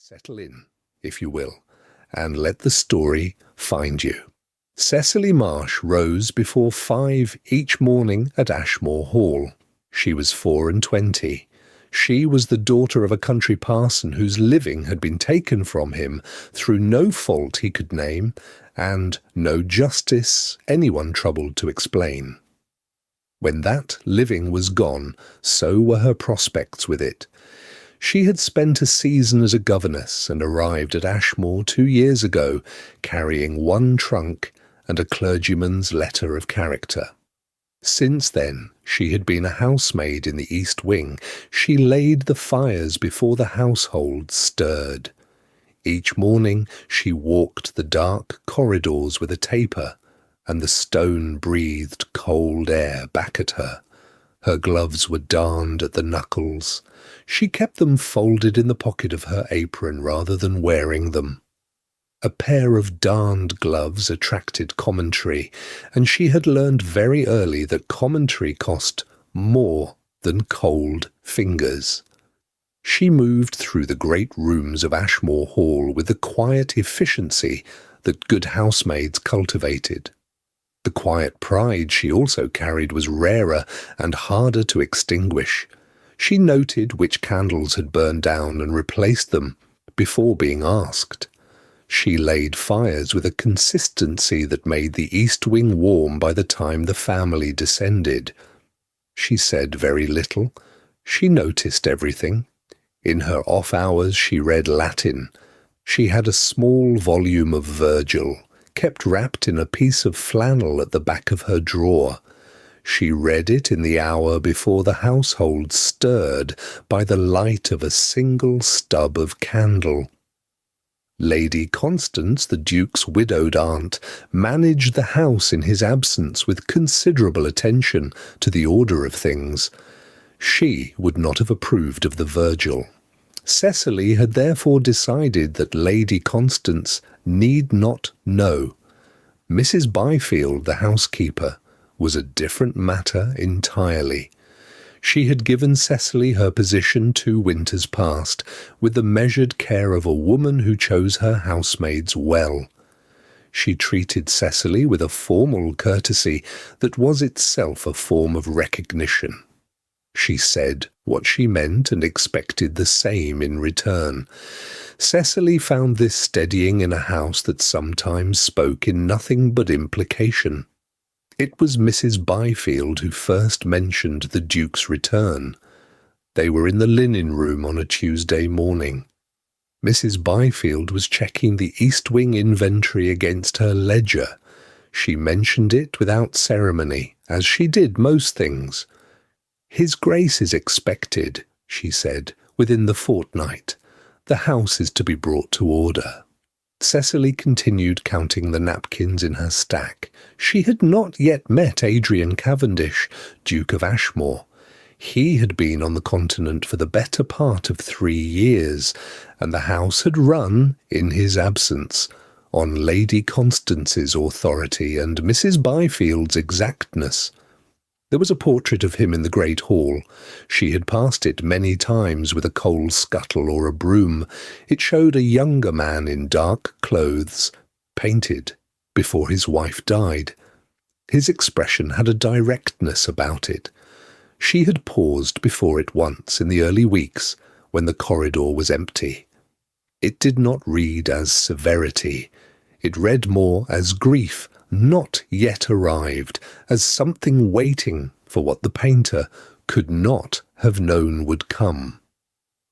Settle in, if you will, and let the story find you. Cecily Marsh rose before 5 each morning at Ashmore Hall. She was 24. She was the daughter of a country parson whose living had been taken from him through no fault he could name, and no justice anyone troubled to explain. When that living was gone, so were her prospects with it. She had spent a season as a governess and arrived at Ashmore 2 years ago, carrying one trunk and a clergyman's letter of character. Since then, she had been a housemaid in the East Wing. She laid the fires before the household stirred. Each morning she walked the dark corridors with a taper, and the stone breathed cold air back at her. Her gloves were darned at the knuckles. She kept them folded in the pocket of her apron rather than wearing them. A pair of darned gloves attracted commentary, and she had learned very early that commentary cost more than cold fingers. She moved through the great rooms of Ashmore Hall with the quiet efficiency that good housemaids cultivated. The quiet pride she also carried was rarer and harder to extinguish. She noted which candles had burned down and replaced them before being asked. She laid fires with a consistency that made the East Wing warm by the time the family descended. She said very little. She noticed everything. In her off hours she read Latin. She had a small volume of Virgil, kept wrapped in a piece of flannel at the back of her drawer. She read it in the hour before the household stirred by the light of a single stub of candle. Lady Constance, the Duke's widowed aunt, managed the house in his absence with considerable attention to the order of things. She would not have approved of the Virgil. Cecily had therefore decided that Lady Constance need not know. Mrs. Byfield, the housekeeper, was a different matter entirely. She had given Cecily her position 2 winters past, with the measured care of a woman who chose her housemaids well. She treated Cecily with a formal courtesy that was itself a form of recognition. She said what she meant and expected the same in return. Cecily found this steadying in a house that sometimes spoke in nothing but implication. It was Mrs. Byfield who first mentioned the Duke's return. They were in the linen room on a Tuesday morning. Mrs. Byfield was checking the East Wing inventory against her ledger. She mentioned it without ceremony, as she did most things. "His Grace is expected," she said, "within the fortnight. The house is to be brought to order." Cecily continued counting the napkins in her stack. She had not yet met Adrian Cavendish, Duke of Ashmore. He had been on the continent for the better part of 3 years, and the house had run, in his absence, on Lady Constance's authority and Mrs. Byfield's exactness. There was a portrait of him in the great hall. She had passed it many times with a coal scuttle or a broom. It showed a younger man in dark clothes, painted before his wife died. His expression had a directness about it. She had paused before it once in the early weeks when the corridor was empty. It did not read as severity. It read more as grief not yet arrived, as something waiting for what the painter could not have known would come.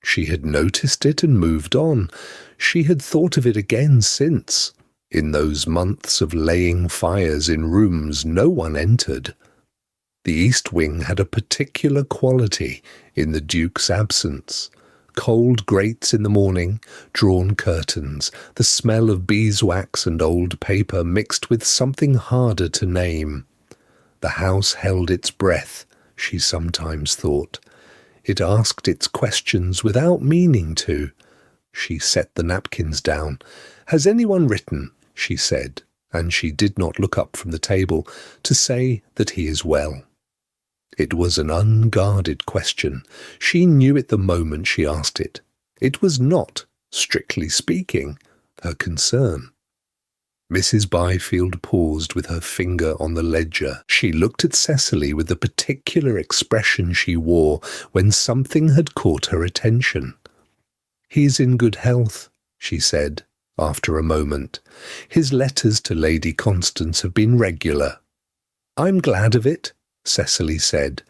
She had noticed it and moved on. She had thought of it again since, in those months of laying fires in rooms no one entered. The East Wing had a particular quality in the Duke's absence. Cold grates in the morning, drawn curtains, the smell of beeswax and old paper mixed with something harder to name. The house held its breath, she sometimes thought. It asked its questions without meaning to. She set the napkins down. "Has anyone written?" she said, and she did not look up from the table to say that he is well. It was an unguarded question. She knew it the moment she asked it. It was not strictly speaking, her concern. Mrs. Byfield paused with her finger on the ledger. She looked at Cecily with the particular expression she wore when something had caught her attention. "He's in good health," she said, after a moment. "His letters to Lady Constance have been regular." "I'm glad of it," Cecily said.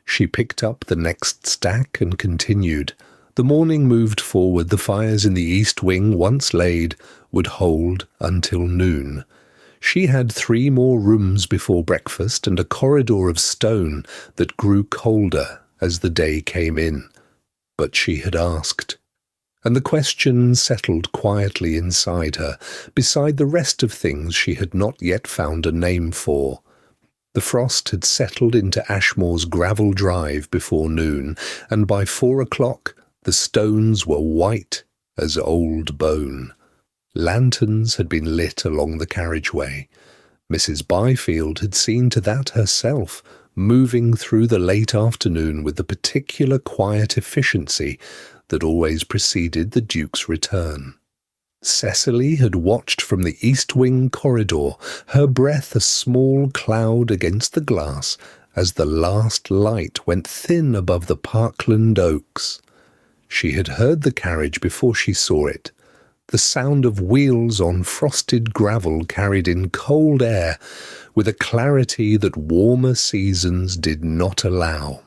She picked up the next stack and continued. The morning moved forward. The fires in the east wing, once laid, would hold until noon. She had 3 more rooms before breakfast and a corridor of stone that grew colder as the day came in. But she had asked. And the question settled quietly inside her, beside the rest of things she had not yet found a name for. The frost had settled into Ashmore's gravel drive before noon, and by 4 o'clock the stones were white as old bone. Lanterns had been lit along the carriageway. Mrs. Byfield had seen to that herself, moving through the late afternoon with the particular quiet efficiency that always preceded the Duke's return. Cecily had watched from the east wing corridor, her breath a small cloud against the glass as the last light went thin above the parkland oaks. She had heard the carriage before she saw it, the sound of wheels on frosted gravel carried in cold air with a clarity that warmer seasons did not allow.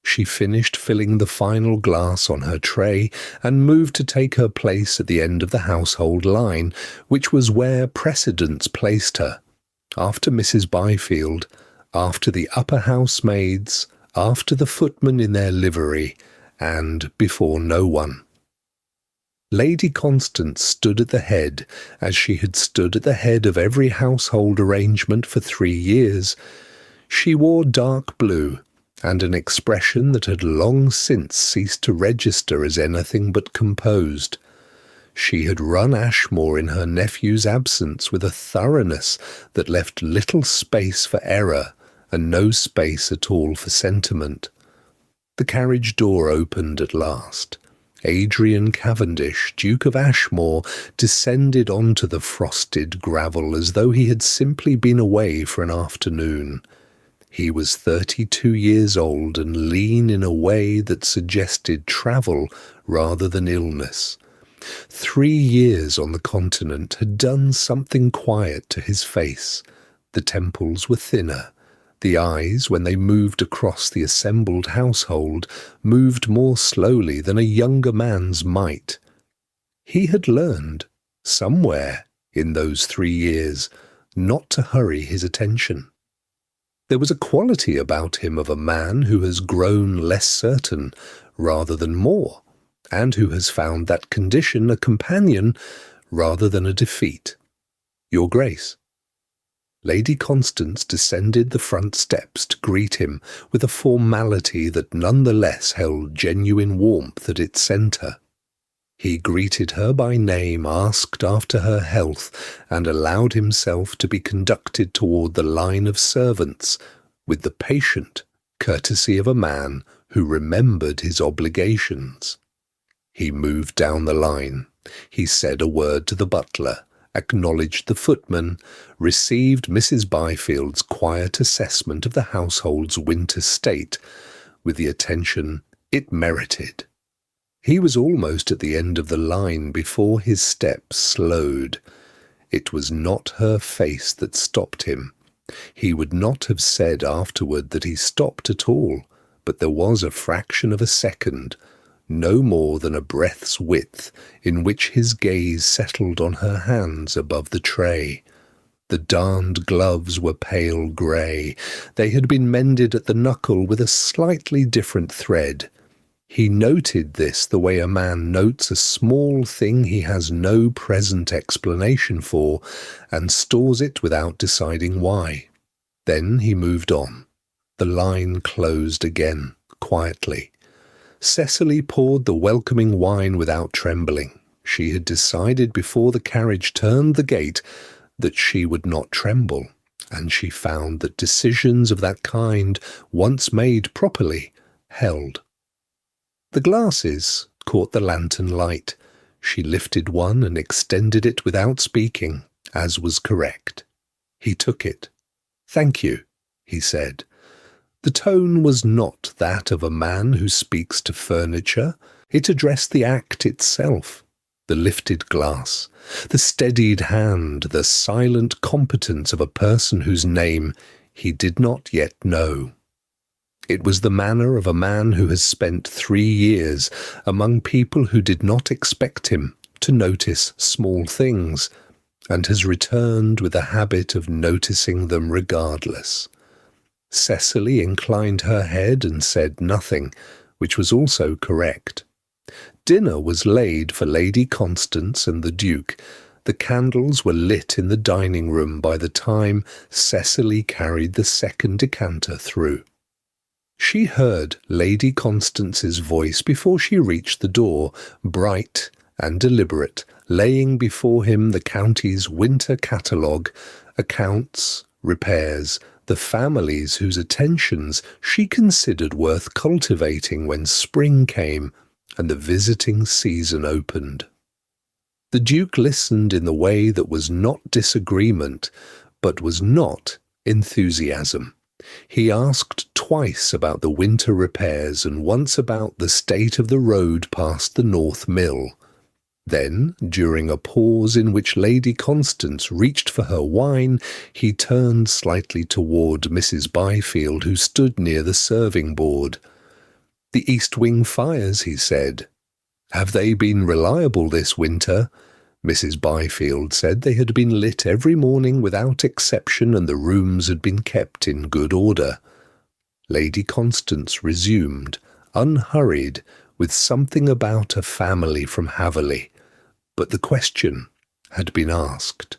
She finished filling the final glass on her tray and moved to take her place at the end of the household line, which was where precedence placed her, after Mrs. Byfield, after the upper housemaids, after the footmen in their livery, and before no one. Lady Constance stood at the head, as she had stood at the head of every household arrangement for 3 years. She wore dark blue, and an expression that had long since ceased to register as anything but composed. She had run Ashmore in her nephew's absence with a thoroughness that left little space for error and no space at all for sentiment. The carriage door opened at last. Adrian Cavendish, Duke of Ashmore, descended onto the frosted gravel as though he had simply been away for an afternoon. He was 32 years old and lean in a way that suggested travel rather than illness. 3 years on the continent had done something quiet to his face. The temples were thinner. The eyes, when they moved across the assembled household, moved more slowly than a younger man's might. He had learned, somewhere in those 3 years, not to hurry his attention. There was a quality about him of a man who has grown less certain rather than more, and who has found that condition a companion rather than a defeat. "Your Grace." Lady Constance descended the front steps to greet him with a formality that none the less held genuine warmth at its centre. He greeted her by name, asked after her health, and allowed himself to be conducted toward the line of servants with the patient courtesy of a man who remembered his obligations. He moved down the line. He said a word to the butler, acknowledged the footman, received Mrs. Byfield's quiet assessment of the household's winter state with the attention it merited. He was almost at the end of the line before his steps slowed. It was not her face that stopped him. He would not have said afterward that he stopped at all, but there was a fraction of a second, no more than a breath's width, in which his gaze settled on her hands above the tray. The darned gloves were pale grey. They had been mended at the knuckle with a slightly different thread. He noted this the way a man notes a small thing he has no present explanation for, and stores it without deciding why. Then he moved on. The line closed again, quietly. Cecily poured the welcoming wine without trembling. She had decided before the carriage turned the gate that she would not tremble, and she found that decisions of that kind, once made properly, held. The glasses caught the lantern light. She lifted one and extended it without speaking, as was correct. He took it. "Thank you," he said. The tone was not that of a man who speaks to furniture. It addressed the act itself, the lifted glass, the steadied hand, the silent competence of a person whose name he did not yet know. It was the manner of a man who has spent 3 years among people who did not expect him to notice small things, and has returned with a habit of noticing them regardless. Cecily inclined her head and said nothing, which was also correct. Dinner was laid for Lady Constance and the Duke. The candles were lit in the dining room by the time Cecily carried the second decanter through. She heard Lady Constance's voice before she reached the door, bright and deliberate, laying before him the county's winter catalogue, accounts, repairs, the families whose attentions she considered worth cultivating when spring came and the visiting season opened. The Duke listened in the way that was not disagreement, but was not enthusiasm. He asked twice about the winter repairs and once about the state of the road past the North Mill. Then, during a pause in which Lady Constance reached for her wine, he turned slightly toward Mrs. Byfield, who stood near the serving board. "The East Wing fires," he said. "Have they been reliable this winter?" Mrs. Byfield said they had been lit every morning without exception and the rooms had been kept in good order. Lady Constance resumed, unhurried, with something about a family from Haverley. But the question had been asked.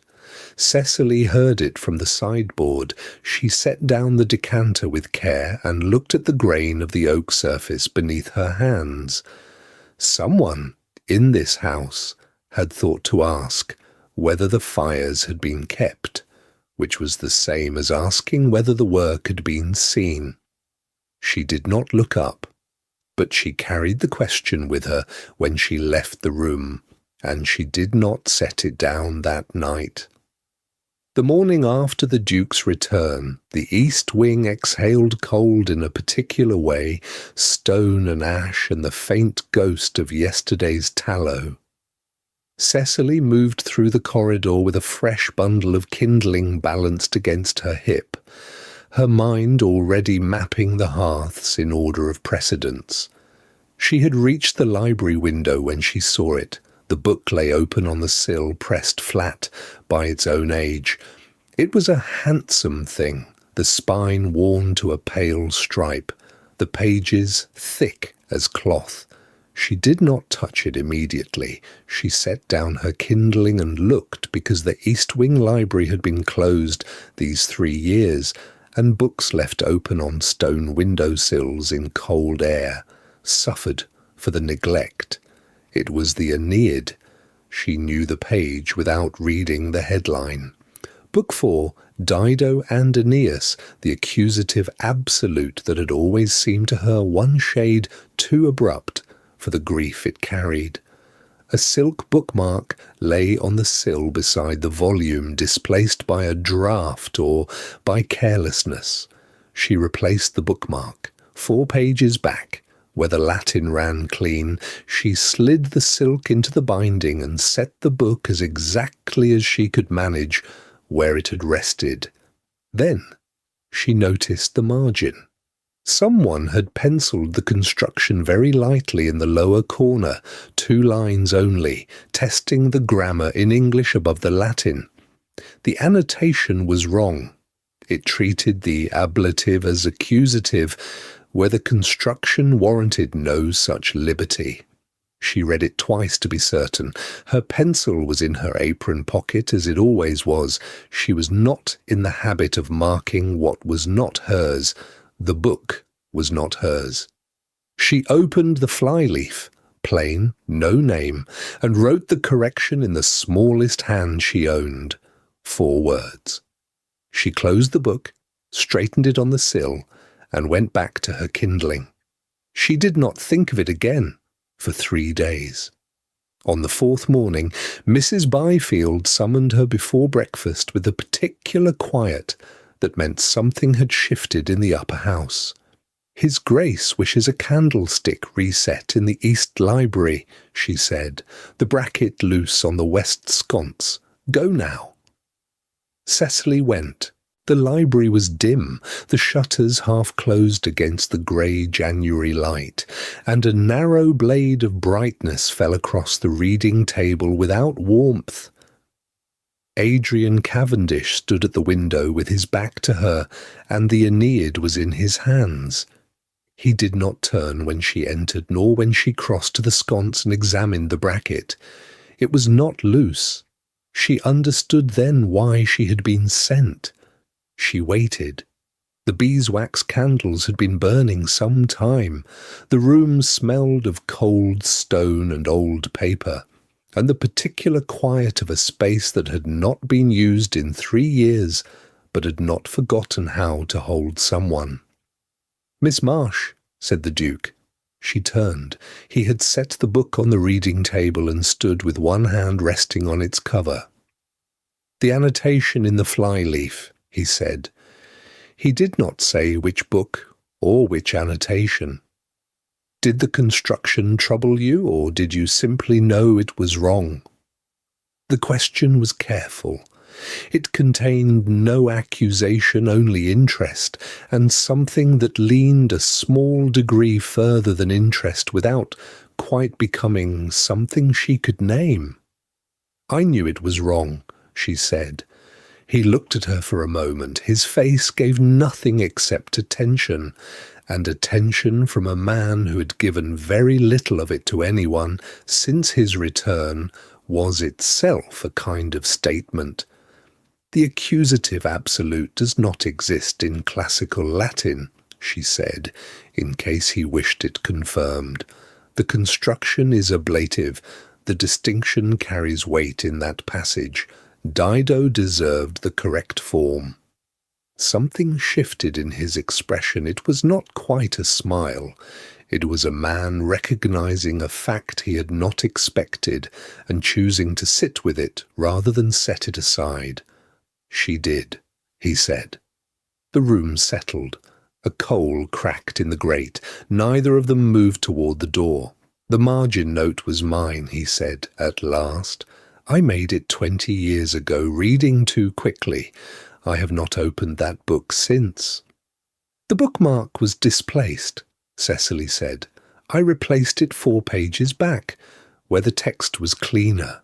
Cecily heard it from the sideboard. She set down the decanter with care and looked at the grain of the oak surface beneath her hands. Someone in this house had thought to ask whether the fires had been kept, which was the same as asking whether the work had been seen. She did not look up, but she carried the question with her when she left the room, and she did not set it down that night. The morning after the Duke's return, the east wing exhaled cold in a particular way, stone and ash and the faint ghost of yesterday's tallow. Cecily moved through the corridor with a fresh bundle of kindling balanced against her hip, her mind already mapping the hearths in order of precedence. She had reached the library window when she saw it. The book lay open on the sill, pressed flat by its own age. It was a handsome thing, the spine worn to a pale stripe, the pages thick as cloth. She did not touch it immediately. She set down her kindling and looked, because the East Wing Library had been closed these 3 years, and books left open on stone window-sills in cold air suffered for the neglect. It was the Aeneid. She knew the page without reading the headline. Book 4, Dido and Aeneas, the accusative absolute that had always seemed to her one shade too abrupt for the grief it carried. A silk bookmark lay on the sill beside the volume, displaced by a draught or by carelessness. She replaced the bookmark 4 pages back, where the Latin ran clean. She slid the silk into the binding and set the book as exactly as she could manage where it had rested. Then she noticed the margin. Someone had penciled the construction very lightly in the lower corner, 2 lines only, testing the grammar in English above the Latin. The annotation was wrong. It treated the ablative as accusative, where the construction warranted no such liberty. She read it twice to be certain. Her pencil was in her apron pocket, as it always was. She was not in the habit of marking what was not hers. The book was not hers. She opened the flyleaf, plain, no name, and wrote the correction in the smallest hand she owned. 4 words. She closed the book, straightened it on the sill, and went back to her kindling. She did not think of it again for 3 days. On the fourth morning, Mrs. Byfield summoned her before breakfast with a particular quiet that meant something had shifted in the upper house. "His Grace wishes a candlestick reset in the East Library," she said, "the bracket loose on the west sconce. Go now." Cecily went. The library was dim, the shutters half closed against the grey January light, and a narrow blade of brightness fell across the reading table without warmth. Adrian Cavendish stood at the window with his back to her, and the Aeneid was in his hands. He did not turn when she entered, nor when she crossed to the sconce and examined the bracket. It was not loose. She understood then why she had been sent. She waited. The beeswax candles had been burning some time. The room smelled of cold stone and old paper, and the particular quiet of a space that had not been used in 3 years, but had not forgotten how to hold someone. "Miss Marsh," said the Duke. She turned. He had set the book on the reading table and stood with one hand resting on its cover. "The annotation in the fly-leaf," he said. He did not say which book or which annotation. "Did the construction trouble you, or did you simply know it was wrong?" The question was careful. It contained no accusation, only interest, and something that leaned a small degree further than interest without quite becoming something she could name. "I knew it was wrong," she said. He looked at her for a moment. His face gave nothing except attention, and attention from a man who had given very little of it to anyone since his return was itself a kind of statement. "The accusative absolute does not exist in classical Latin," she said, in case he wished it confirmed. "The construction is ablative. The distinction carries weight in that passage. Dido deserved the correct form." Something shifted in his expression. It was not quite a smile. It was a man recognizing a fact he had not expected and choosing to sit with it rather than set it aside. "She did," he said. The room settled. A coal cracked in the grate. Neither of them moved toward the door. "The margin note was mine," he said at last. "I made it 20 years ago, reading too quickly. I have not opened that book since." "The bookmark was displaced," Cecily said. "I replaced it 4 pages back, where the text was cleaner."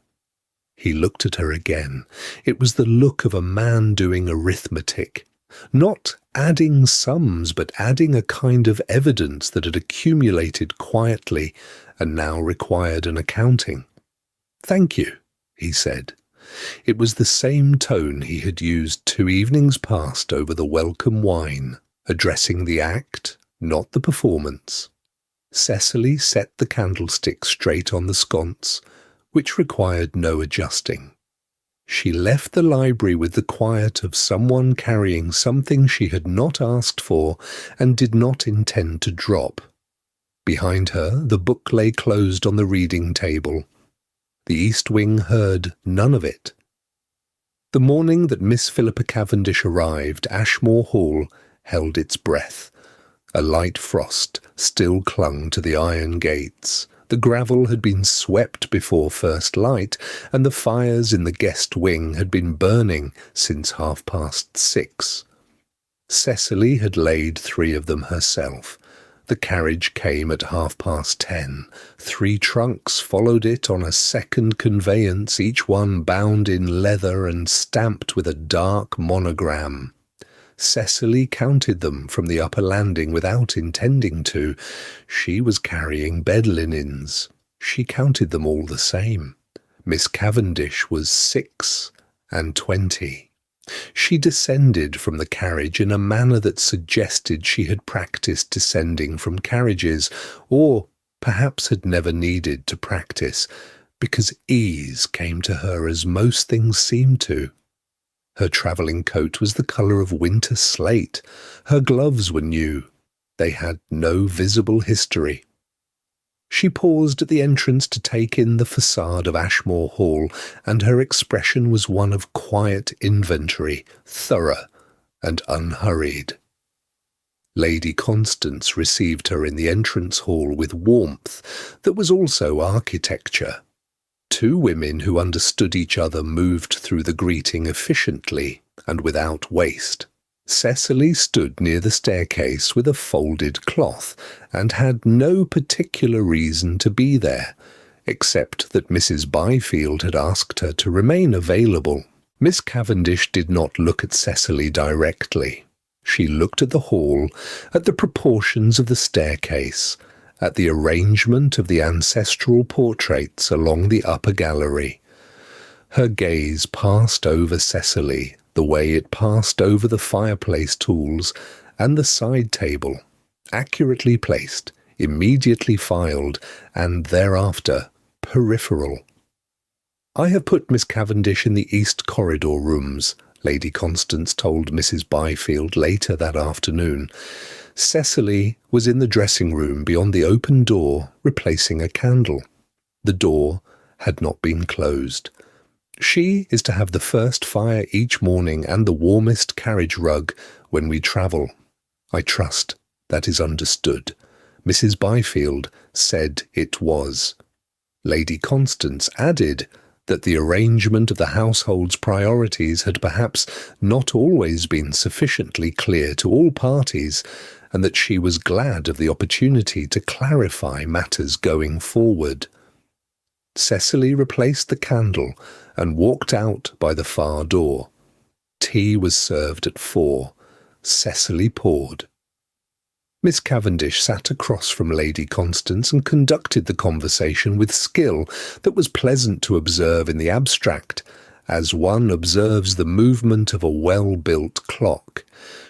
He looked at her again. It was the look of a man doing arithmetic. Not adding sums, but adding a kind of evidence that had accumulated quietly and now required an accounting. "Thank you," he said. It was the same tone he had used 2 evenings past over the welcome wine, addressing the act, not the performance. Cecily set the candlestick straight on the sconce, which required no adjusting. She left the library with the quiet of someone carrying something she had not asked for and did not intend to drop. Behind her, the book lay closed on the reading table. The East Wing heard none of it. The morning that Miss Philippa Cavendish arrived, Ashmore Hall held its breath. A light frost still clung to the iron gates. The gravel had been swept before first light, and the fires in the guest wing had been burning since 6:30. Cecily had laid 3 of them herself. The carriage came at 10:30. 3 trunks followed it on a second conveyance, each one bound in leather and stamped with a dark monogram. Cecily counted them from the upper landing without intending to. She was carrying bed linens. She counted them all the same. Miss Cavendish was 26. She descended from the carriage in a manner that suggested she had practiced descending from carriages, or perhaps had never needed to practice, because ease came to her as most things seemed to. Her travelling coat was the colour of winter slate. Her gloves were new. They had no visible history. She paused at the entrance to take in the facade of Ashmore Hall, and her expression was one of quiet inventory, thorough and unhurried. Lady Constance received her in the entrance hall with warmth that was also architecture. Two women who understood each other moved through the greeting efficiently and without waste. Cecily stood near the staircase with a folded cloth and had no particular reason to be there, except that Mrs. Byfield had asked her to remain available. Miss Cavendish did not look at Cecily directly. She looked at the hall, at the proportions of the staircase, at the arrangement of the ancestral portraits along the upper gallery. Her gaze passed over Cecily the way it passed over the fireplace tools and the side table, accurately placed, immediately filed, and thereafter peripheral. "I have put Miss Cavendish in the east corridor rooms," Lady Constance told Mrs. Byfield later that afternoon. Cecily was in the dressing-room beyond the open door, replacing a candle. The door had not been closed. "She is to have the first fire each morning and the warmest carriage rug when we travel. I trust that is understood." Mrs. Byfield said it was. Lady Constance added that the arrangement of the household's priorities had perhaps not always been sufficiently clear to all parties, and that she was glad of the opportunity to clarify matters going forward. Cecily replaced the candle and walked out by the far door. Tea was served at 4. Cecily poured. Miss Cavendish sat across from Lady Constance and conducted the conversation with skill that was pleasant to observe in the abstract, as one observes the movement of a well-built clock.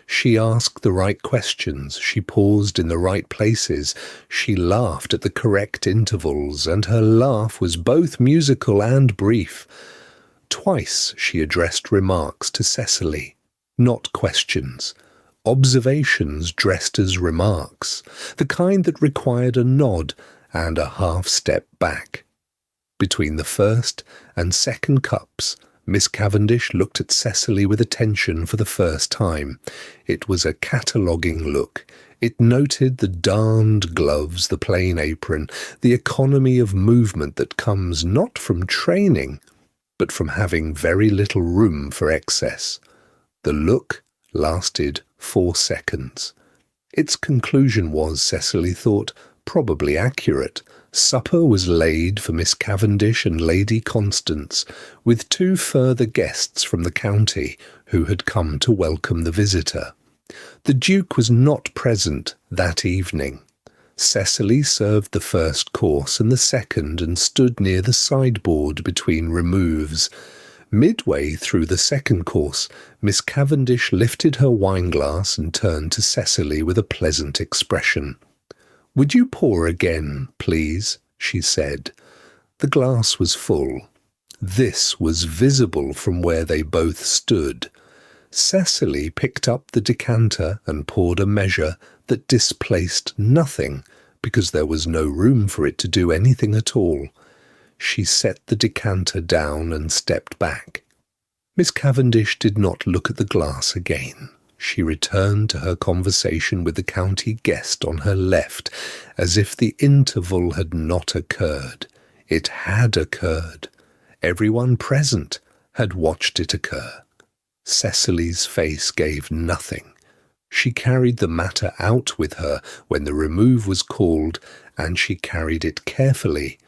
She asked the right questions, she paused in the right places, she laughed at the correct intervals, and her laugh was both musical and brief. Twice she addressed remarks to Cecily, not questions. Observations dressed as remarks, the kind that required a nod and a half-step back. Between the first and second cups, Miss Cavendish looked at Cecily with attention for the first time. It was a cataloguing look. It noted the darned gloves, the plain apron, the economy of movement that comes not from training, but from having very little room for excess. The look lasted 4 seconds. Its conclusion was, Cecily thought, probably accurate. Supper was laid for Miss Cavendish and Lady Constance, with 2 further guests from the county who had come to welcome the visitor. The Duke was not present that evening. Cecily served the first course and the second and stood near the sideboard between removes. Midway through the second course, Miss Cavendish lifted her wineglass and turned to Cecily with a pleasant expression. "Would you pour again, please?" she said. The glass was full. This was visible from where they both stood. Cecily picked up the decanter and poured a measure that displaced nothing, because there was no room for it to do anything at all. She set the decanter down and stepped back. Miss Cavendish did not look at the glass again. She returned to her conversation with the county guest on her left, as if the interval had not occurred. It had occurred. Everyone present had watched it occur. Cecily's face gave nothing. She carried the matter out with her when the remove was called, and she carried it carefully,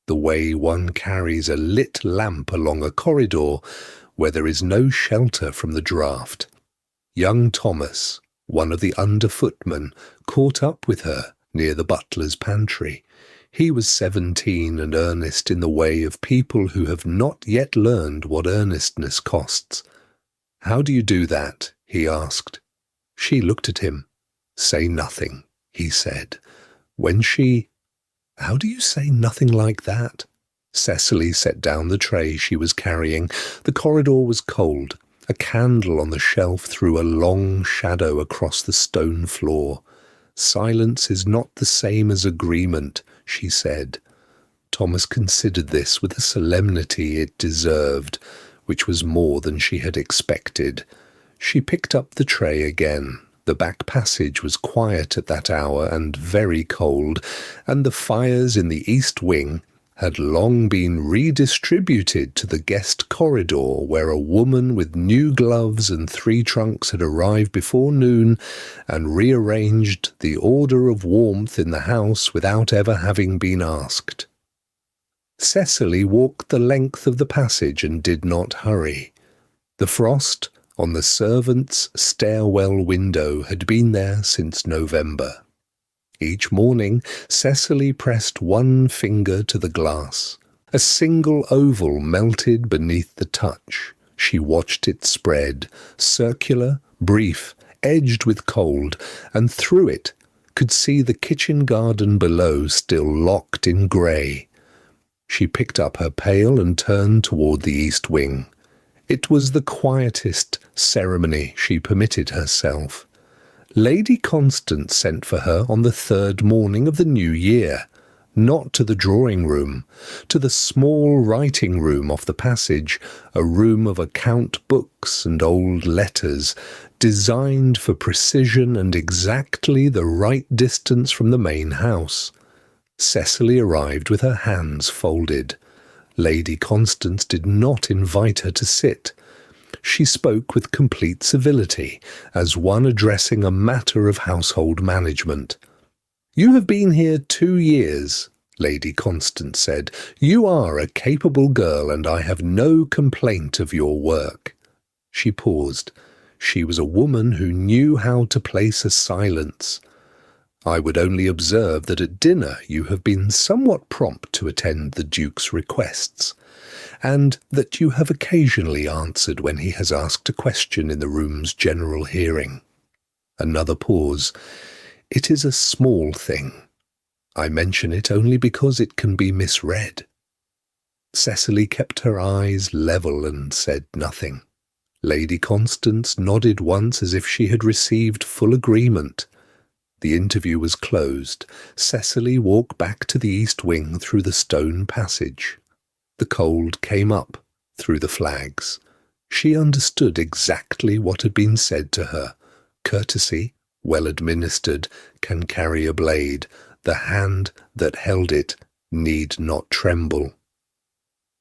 the way one carries a lit lamp along a corridor where there is no shelter from the draught. Young Thomas, one of the under-footmen, caught up with her near the butler's pantry. He was 17 and earnest in the way of people who have not yet learned what earnestness costs. "How do you do that?" he asked. She looked at him. "Say nothing," he said. "How do you say nothing like that?" Cecily set down the tray she was carrying. The corridor was cold. A candle on the shelf threw a long shadow across the stone floor. "Silence is not the same as agreement," she said. Thomas considered this with the solemnity it deserved, which was more than she had expected. She picked up the tray again. The back passage was quiet at that hour and very cold, and the fires in the east wing had long been redistributed to the guest corridor, where a woman with new gloves and 3 trunks had arrived before noon and rearranged the order of warmth in the house without ever having been asked. Cecily walked the length of the passage and did not hurry. The frost on the servants' stairwell window had been there since November. Each morning, Cecily pressed one finger to the glass. A single oval melted beneath the touch. She watched it spread, circular, brief, edged with cold, and through it could see the kitchen garden below still locked in grey. She picked up her pail and turned toward the east wing. It was the quietest ceremony she permitted herself. Lady Constance sent for her on the 3rd morning of the new year, not to the drawing-room, to the small writing-room off the passage, a room of account books and old letters, designed for precision and exactly the right distance from the main house. Cecily arrived with her hands folded. Lady Constance did not invite her to sit. She spoke with complete civility, as one addressing a matter of household management. "You have been here 2 years," Lady Constance said. "You are a capable girl, and I have no complaint of your work." She paused. She was a woman who knew how to place a silence. "I would only observe that at dinner you have been somewhat prompt to attend the Duke's requests, and that you have occasionally answered when he has asked a question in the room's general hearing." Another pause. "It is a small thing. I mention it only because it can be misread." Cecily kept her eyes level and said nothing. Lady Constance nodded once as if she had received full agreement. The interview was closed. Cecily walked back to the east wing through the stone passage. The cold came up through the flags. She understood exactly what had been said to her. Courtesy, well administered, can carry a blade. The hand that held it need not tremble.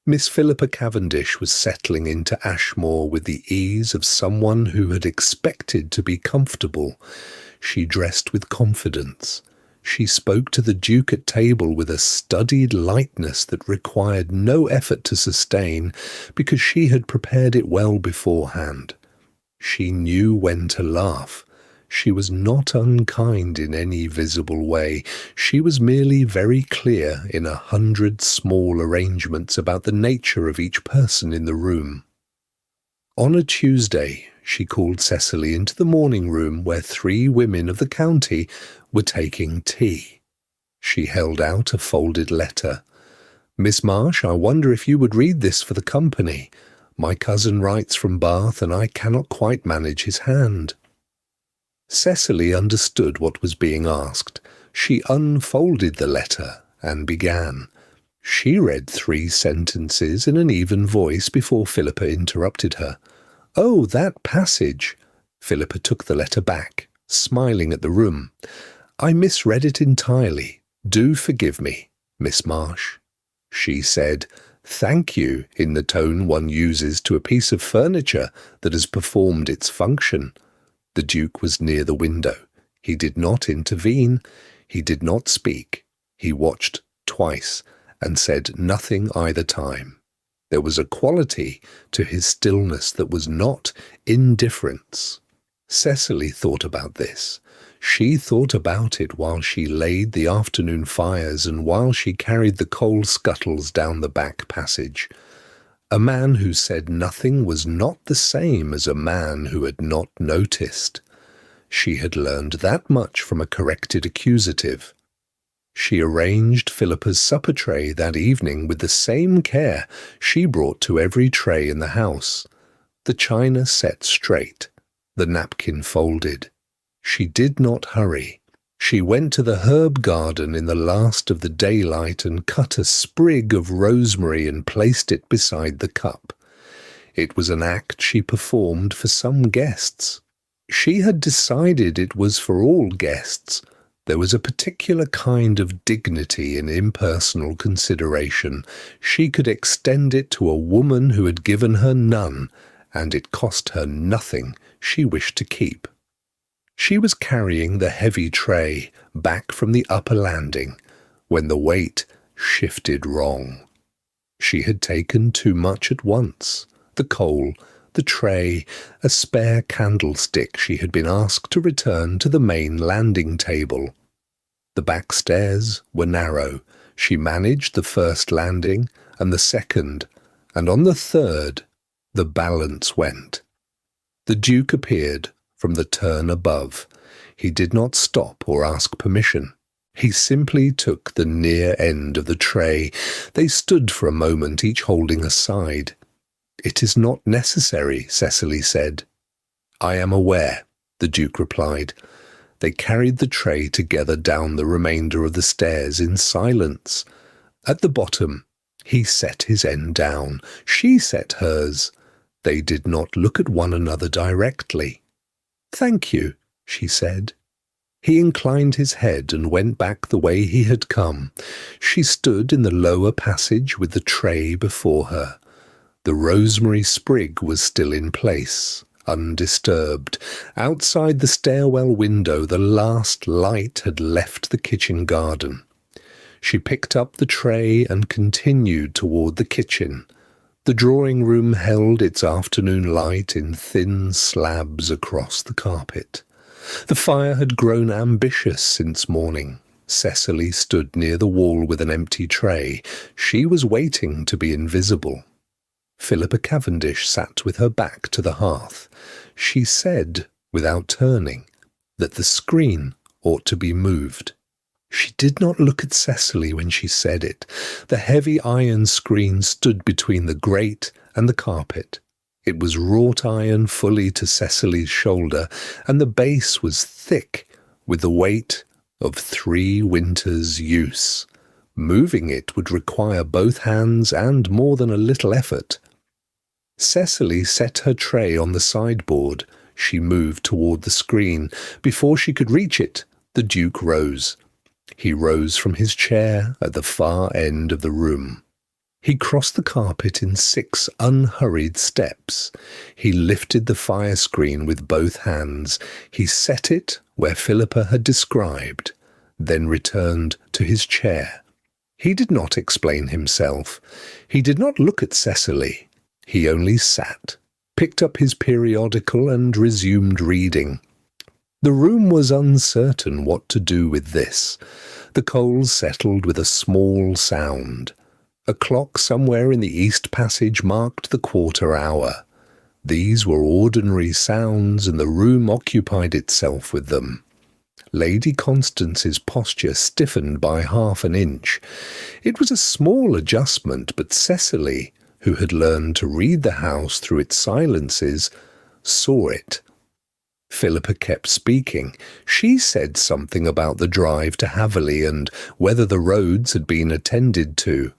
Miss Philippa Cavendish was settling into Ashmore with the ease of someone who had expected to be comfortable. She dressed with confidence. She spoke to the Duke at table with a studied lightness that required no effort to sustain, because she had prepared it well beforehand. She knew when to laugh. She was not unkind in any visible way. She was merely very clear in 100 small arrangements about the nature of each person in the room. On a Tuesday, she called Cecily into the morning room where 3 women of the county were taking tea. She held out a folded letter. "Miss Marsh, I wonder if you would read this for the company. My cousin writes from Bath, and I cannot quite manage his hand." Cecily understood what was being asked. She unfolded the letter and began. She read 3 sentences in an even voice before Philippa interrupted her. "Oh, that passage!" Philippa took the letter back, smiling at the room. "I misread it entirely. Do forgive me, Miss Marsh." She said, "Thank you," in the tone one uses to a piece of furniture that has performed its function. The Duke was near the window. He did not intervene. He did not speak. He watched twice and said nothing either time. There was a quality to his stillness that was not indifference. Cecily thought about this. She thought about it while she laid the afternoon fires and while she carried the coal scuttles down the back passage. A man who said nothing was not the same as a man who had not noticed. She had learned that much from a corrected accusative. She arranged Philippa's supper tray that evening with the same care she brought to every tray in the house. The china set straight, the napkin folded. She did not hurry. She went to the herb garden in the last of the daylight and cut a sprig of rosemary and placed it beside the cup. It was an act she performed for some guests. She had decided it was for all guests. There was a particular kind of dignity in impersonal consideration. She could extend it to a woman who had given her none, and it cost her nothing she wished to keep. She was carrying the heavy tray back from the upper landing when the weight shifted wrong. She had taken too much at once. The coal, the tray, a spare candlestick she had been asked to return to the main landing table. The back stairs were narrow. She managed the first landing and the second, and on the third the balance went. The Duke appeared from the turn above. He did not stop or ask permission. He simply took the near end of the tray. They stood for a moment, each holding a side. "It is not necessary," Cecily said. "I am aware," the Duke replied. They carried the tray together down the remainder of the stairs in silence. At the bottom, he set his end down. She set hers. They did not look at one another directly. "Thank you," she said. He inclined his head and went back the way he had come. She stood in the lower passage with the tray before her. The rosemary sprig was still in place, undisturbed. Outside the stairwell window, the last light had left the kitchen garden. She picked up the tray and continued toward the kitchen. The drawing-room held its afternoon light in thin slabs across the carpet. The fire had grown ambitious since morning. Cecily stood near the wall with an empty tray. She was waiting to be invisible. Philippa Cavendish sat with her back to the hearth. She said, without turning, that the screen ought to be moved. She did not look at Cecily when she said it. The heavy iron screen stood between the grate and the carpet. It was wrought iron fully to Cecily's shoulder, and the base was thick with the weight of 3 winters' use. Moving it would require both hands and more than a little effort. Cecily set her tray on the sideboard. She moved toward the screen. Before she could reach it, the Duke rose. He rose from his chair at the far end of the room. He crossed the carpet in 6 unhurried steps. He lifted the fire screen with both hands. He set it where Philippa had described, then returned to his chair. He did not explain himself. He did not look at Cecily. He only sat, picked up his periodical and resumed reading. The room was uncertain what to do with this. The coals settled with a small sound. A clock somewhere in the east passage marked the 1/4 hour. These were ordinary sounds, and the room occupied itself with them. Lady Constance's posture stiffened by 1/2 an inch. It was a small adjustment, but Cecily, who had learned to read the house through its silences, saw it. Philippa kept speaking. She said something about the drive to Haverley and whether the roads had been attended to.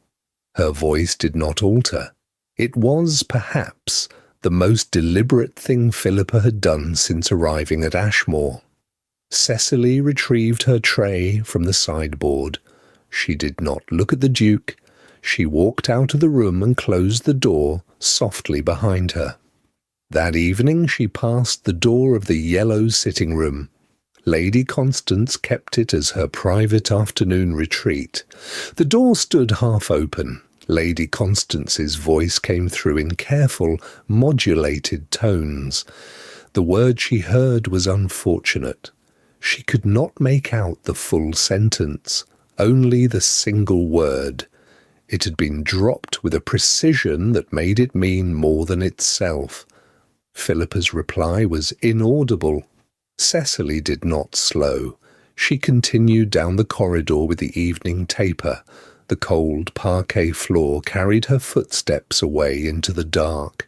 Her voice did not alter. It was, perhaps, the most deliberate thing Philippa had done since arriving at Ashmore. Cecily retrieved her tray from the sideboard. She did not look at the Duke. She walked out of the room and closed the door softly behind her. That evening she passed the door of the yellow sitting-room. Lady Constance kept it as her private afternoon retreat. The door stood half open. Lady Constance's voice came through in careful, modulated tones. The word she heard was unfortunate. She could not make out the full sentence, only the single word. It had been dropped with a precision that made it mean more than itself. Philippa's reply was inaudible. Cecily did not slow. She continued down the corridor with the evening taper. The cold parquet floor carried her footsteps away into the dark.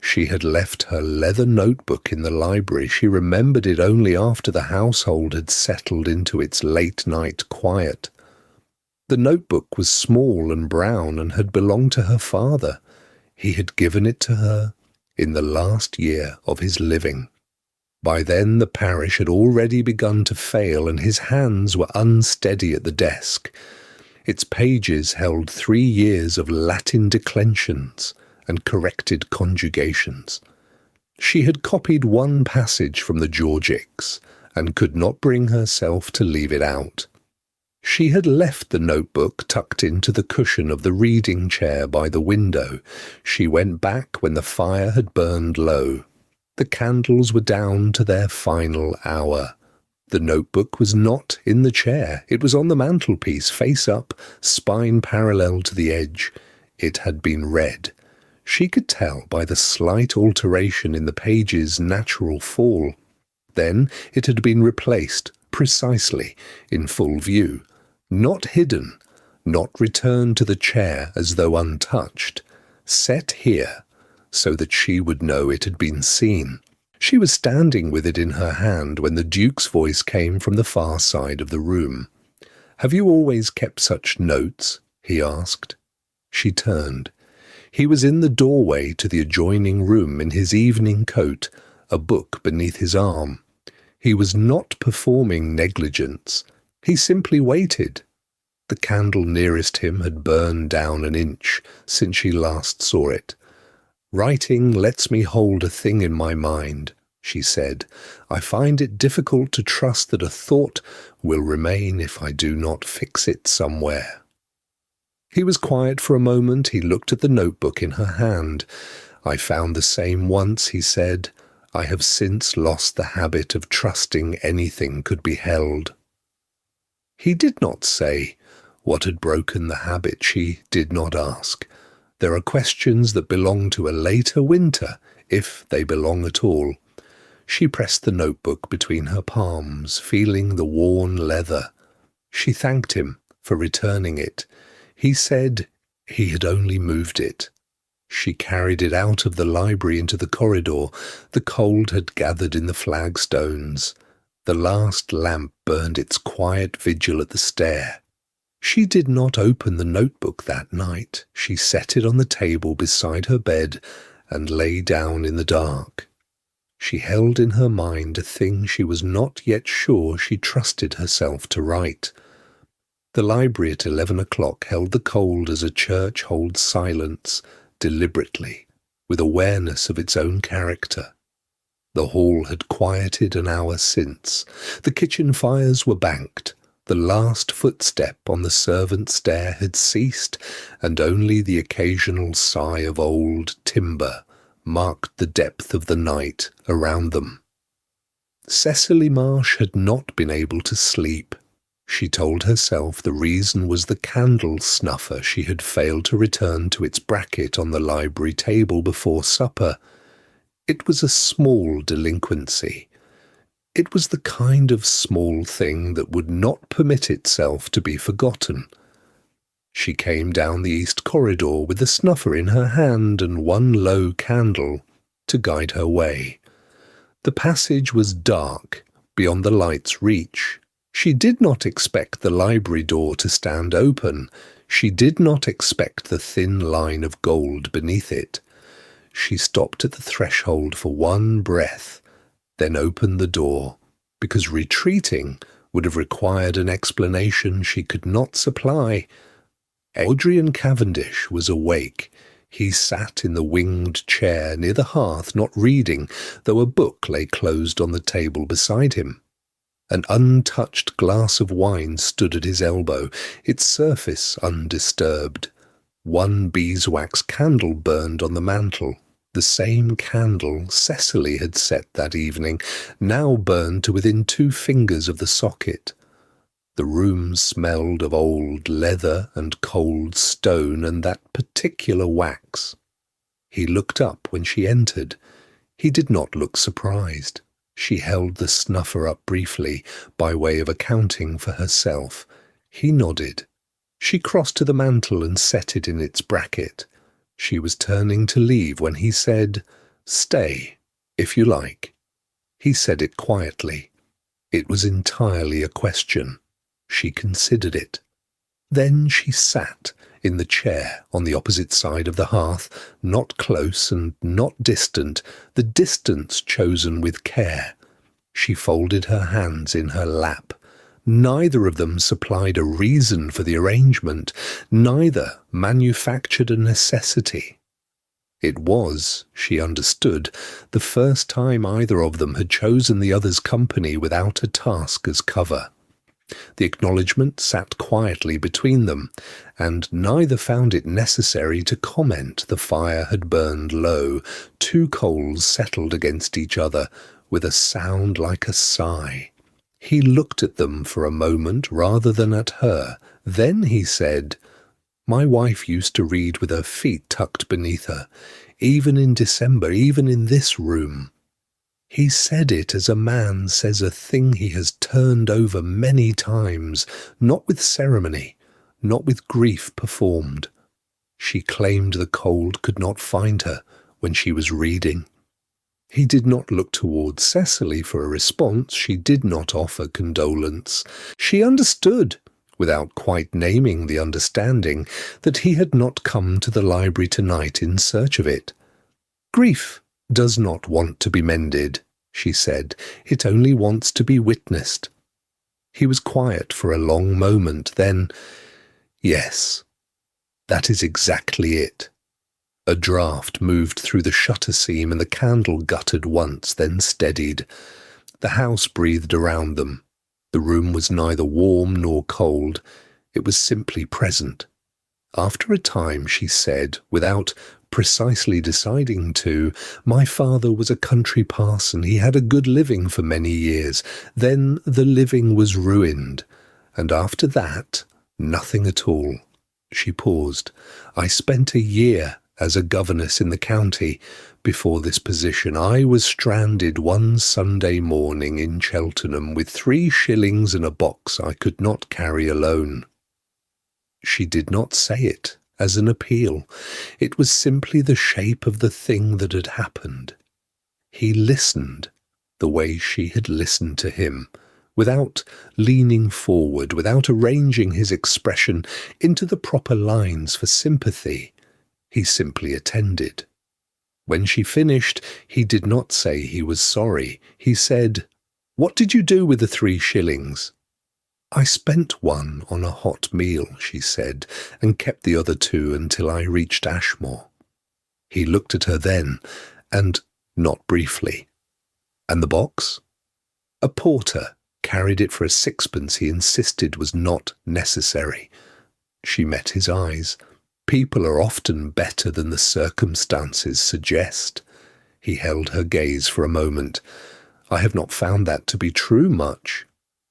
She had left her leather notebook in the library. She remembered it only after the household had settled into its late-night quiet. The notebook was small and brown and had belonged to her father. He had given it to her in the last year of his living. By then the parish had already begun to fail, and his hands were unsteady at the desk. Its pages held 3 years of Latin declensions and corrected conjugations. She had copied one passage from the Georgics and could not bring herself to leave it out. She had left the notebook tucked into the cushion of the reading chair by the window. She went back when the fire had burned low. The candles were down to their final hour. The notebook was not in the chair. It was on the mantelpiece, face up, spine parallel to the edge. It had been read. She could tell by the slight alteration in the page's natural fall. Then it had been replaced, precisely, in full view. Not hidden, not returned to the chair as though untouched, set here so that she would know it had been seen. She was standing with it in her hand when the Duke's voice came from the far side of the room. "Have you always kept such notes?" he asked. She turned. He was in the doorway to the adjoining room in his evening coat, a book beneath his arm. He was not performing negligence. He simply waited. The candle nearest him had burned down an inch since she last saw it. "Writing lets me hold a thing in my mind," she said. "I find it difficult to trust that a thought will remain if I do not fix it somewhere." He was quiet for a moment. He looked at the notebook in her hand. "I found the same once," he said. "I have since lost the habit of trusting anything could be held." He did not say what had broken the habit. She did not ask. There are questions that belong to a later winter, if they belong at all. She pressed the notebook between her palms, feeling the worn leather. She thanked him for returning it. He said he had only moved it. She carried it out of the library into the corridor. The cold had gathered in the flagstones. The last lamp burned its quiet vigil at the stair. She did not open the notebook that night. She set it on the table beside her bed and lay down in the dark. She held in her mind a thing she was not yet sure she trusted herself to write. The library at 11 o'clock held the cold as a church holds silence, deliberately, with awareness of its own character. The hall had quieted an hour since. The kitchen fires were banked. The last footstep on the servants' stair had ceased, and only the occasional sigh of old timber marked the depth of the night around them. Cecily Marsh had not been able to sleep. She told herself the reason was the candle snuffer she had failed to return to its bracket on the library table before supper. It was a small delinquency. It was the kind of small thing that would not permit itself to be forgotten. She came down the east corridor with the snuffer in her hand and one low candle to guide her way. The passage was dark, beyond the light's reach. She did not expect the library door to stand open. She did not expect the thin line of gold beneath it. She stopped at the threshold for one breath, then opened the door, because retreating would have required an explanation she could not supply. Adrian Cavendish was awake. He sat in the winged chair near the hearth, not reading, though a book lay closed on the table beside him. An untouched glass of wine stood at his elbow, its surface undisturbed. One beeswax candle burned on the mantel. The same candle Cecily had set that evening, now burned to within 2 fingers of the socket. The room smelled of old leather and cold stone and that particular wax. He looked up when she entered. He did not look surprised. She held the snuffer up briefly, by way of accounting for herself. He nodded. She crossed to the mantel and set it in its bracket. She was turning to leave when he said, Stay, if you like. He said it quietly. It was entirely a question. She considered it. Then she sat in the chair on the opposite side of the hearth, not close and not distant, the distance chosen with care. She folded her hands in her lap. Neither of them supplied a reason for the arrangement. Neither manufactured a necessity. It was, she understood, the first time either of them had chosen the other's company without a task as cover. The acknowledgment sat quietly between them, and neither found it necessary to comment. The fire had burned low. Two coals settled against each other with a sound like a sigh. He looked at them for a moment rather than at her. Then he said, "My wife used to read with her feet tucked beneath her, even in December, even in this room." He said it as a man says a thing he has turned over many times, not with ceremony, not with grief performed. She claimed the cold could not find her when she was reading. He did not look towards Cecily for a response. She did not offer condolence. She understood, without quite naming the understanding, that he had not come to the library tonight in search of it. "Grief does not want to be mended," she said. "It only wants to be witnessed." He was quiet for a long moment. Then, "Yes, that is exactly it." A draught moved through the shutter seam and the candle guttered once, then steadied. The house breathed around them. The room was neither warm nor cold. It was simply present. After a time she said, without precisely deciding to, "My father was a country parson. He had a good living for many years. Then the living was ruined. And after that, nothing at all." She paused. "I spent a year as a governess in the county. Before this position, I was stranded one Sunday morning in Cheltenham with 3 shillings in a box I could not carry alone." She did not say it as an appeal. It was simply the shape of the thing that had happened. He listened the way she had listened to him, without leaning forward, without arranging his expression into the proper lines for sympathy. He simply attended. When she finished, he did not say he was sorry. He said, "What did you do with the 3 shillings?" "I spent one on a hot meal," she said, "and kept the other 2 until I reached Ashmore." He looked at her then, and not briefly. "And the box?" "A porter carried it for a 6pence he insisted was not necessary." She met his eyes. "People are often better than the circumstances suggest." He held her gaze for a moment. "I have not found that to be true much."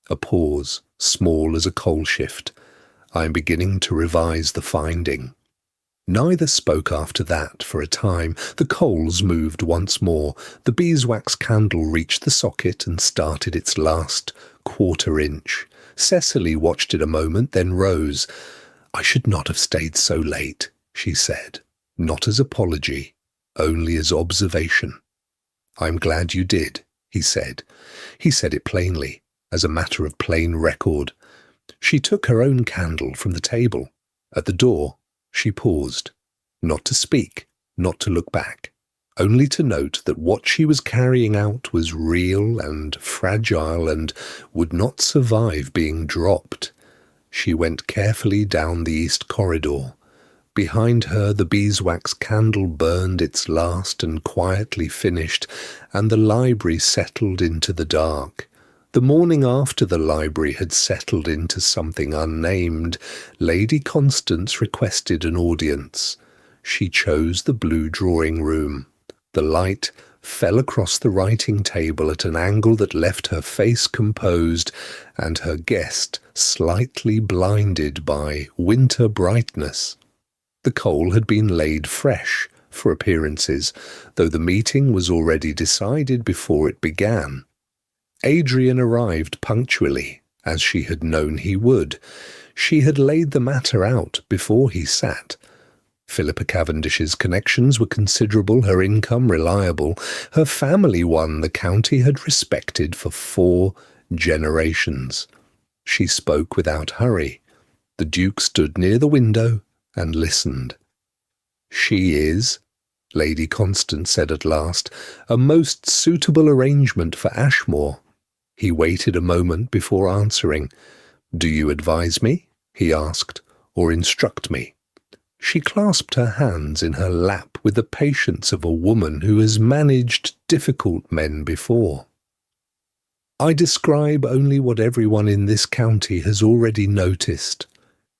A pause, small as a coal shift. "I am beginning to revise the finding." Neither spoke after that for a time. The coals moved once more. The beeswax candle reached the socket and started its last quarter-inch. Cecily watched it a moment, then rose. "I should not have stayed so late," she said, not as apology, only as observation. "I'm glad you did," he said. He said it plainly, as a matter of plain record. She took her own candle from the table. At the door, she paused, not to speak, not to look back, only to note that what she was carrying out was real and fragile and would not survive being dropped. She went carefully down the east corridor. Behind her the beeswax candle burned its last and quietly finished, and the library settled into the dark. The morning after the library had settled into something unnamed, Lady Constance requested an audience. She chose the blue drawing-room. The light fell across the writing table at an angle that left her face composed and her guest slightly blinded by winter brightness. The coal had been laid fresh for appearances, though the meeting was already decided before it began. Adrian arrived punctually, as she had known he would. She had laid the matter out before he sat. Philippa Cavendish's connections were considerable, her income reliable, her family one the county had respected for 4 generations. She spoke without hurry. The Duke stood near the window and listened. "She is," Lady Constance said at last, "a most suitable arrangement for Ashmore." He waited a moment before answering. "Do you advise me," he asked, "or instruct me?" She clasped her hands in her lap with the patience of a woman who has managed difficult men before. "I describe only what everyone in this county has already noticed."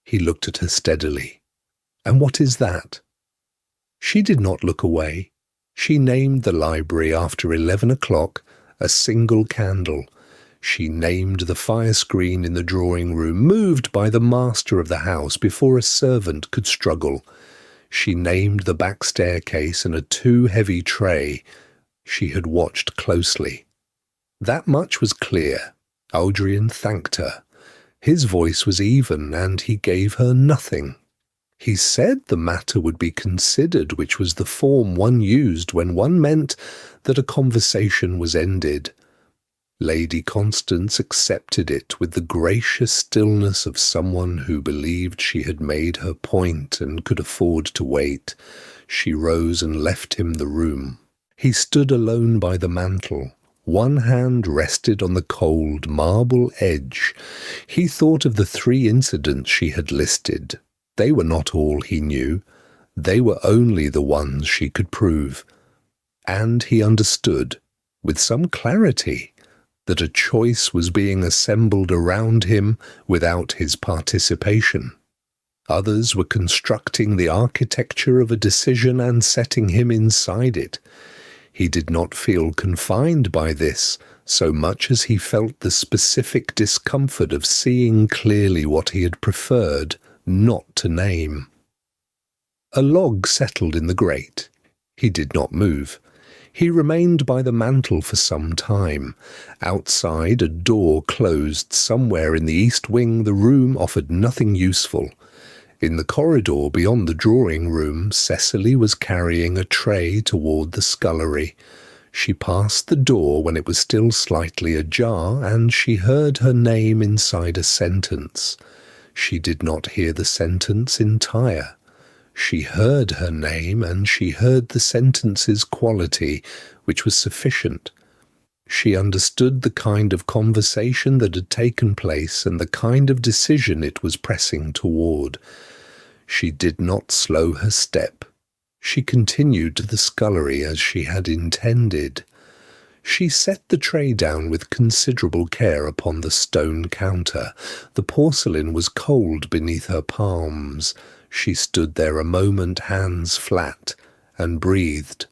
He looked at her steadily. "And what is that?" She did not look away. She named the library after 11 o'clock, a single candle. She named the fire screen in the drawing room, moved by the master of the house before a servant could struggle. She named the back staircase and a too-heavy tray. She had watched closely. That much was clear. Adrian thanked her. His voice was even, and he gave her nothing. He said the matter would be considered, which was the form one used when one meant that a conversation was ended. Lady Constance accepted it with the gracious stillness of someone who believed she had made her point and could afford to wait. She rose and left him the room. He stood alone by the mantel. One hand rested on the cold marble edge. He thought of the 3 incidents she had listed. They were not all he knew. They were only the ones she could prove. And he understood, with some clarity, that a choice was being assembled around him without his participation. Others were constructing the architecture of a decision and setting him inside it. He did not feel confined by this so much as he felt the specific discomfort of seeing clearly what he had preferred not to name. A log settled in the grate. He did not move. He remained by the mantel for some time. Outside, a door closed somewhere in the east wing. The room offered nothing useful. In the corridor beyond the drawing room, Cecily was carrying a tray toward the scullery. She passed the door when it was still slightly ajar, and she heard her name inside a sentence. She did not hear the sentence entire. She heard her name, and she heard the sentence's quality, which was sufficient. She understood the kind of conversation that had taken place and the kind of decision it was pressing toward. She did not slow her step. She continued to the scullery as she had intended. She set the tray down with considerable care upon the stone counter. The porcelain was cold beneath her palms. She stood there a moment, hands flat, and breathed.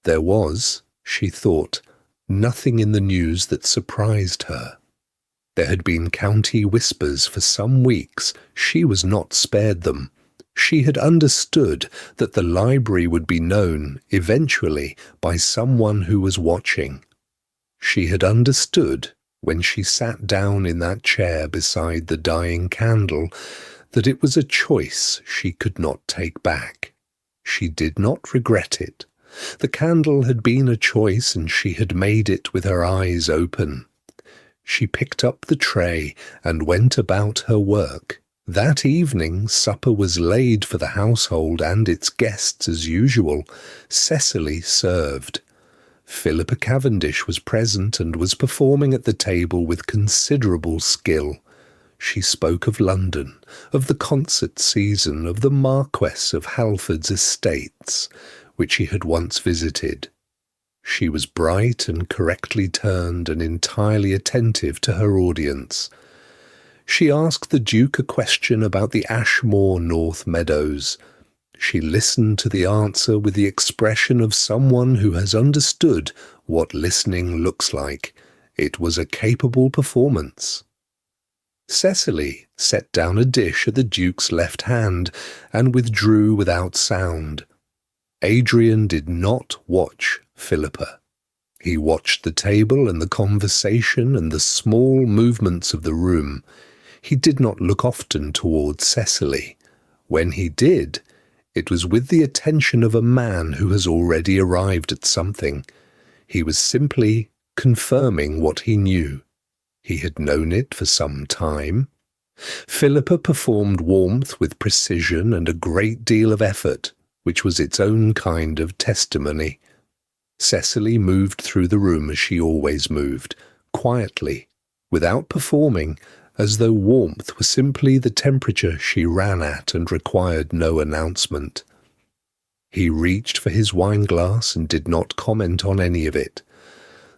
There was, she thought, nothing in the news that surprised her. There had been county whispers for some weeks. She was not spared them. She had understood that the library would be known, eventually, by someone who was watching. She had understood, when she sat down in that chair beside the dying candle, that it was a choice she could not take back. She did not regret it. The candle had been a choice, and she had made it with her eyes open. She picked up the tray and went about her work. That evening supper was laid for the household and its guests as usual. Cecily served. Philippa Cavendish was present and was performing at the table with considerable skill. She spoke of London, of the concert season, of the Marquess of Halford's estates, which she had once visited. She was bright and correctly turned and entirely attentive to her audience. She asked the Duke a question about the Ashmore North Meadows. She listened to the answer with the expression of someone who has understood what listening looks like. It was a capable performance. Cecily set down a dish at the Duke's left hand and withdrew without sound. Adrian did not watch Philippa. He watched the table and the conversation and the small movements of the room. He did not look often toward Cecily. When he did, It was with the attention of a man who has already arrived at something. He was simply confirming what he knew. He had known it for some time. Philippa performed warmth with precision and a great deal of effort, which was its own kind of testimony. Cecily moved through the room as she always moved, quietly, without performing, as though warmth were simply the temperature she ran at and required no announcement. He reached for his wine-glass and did not comment on any of it.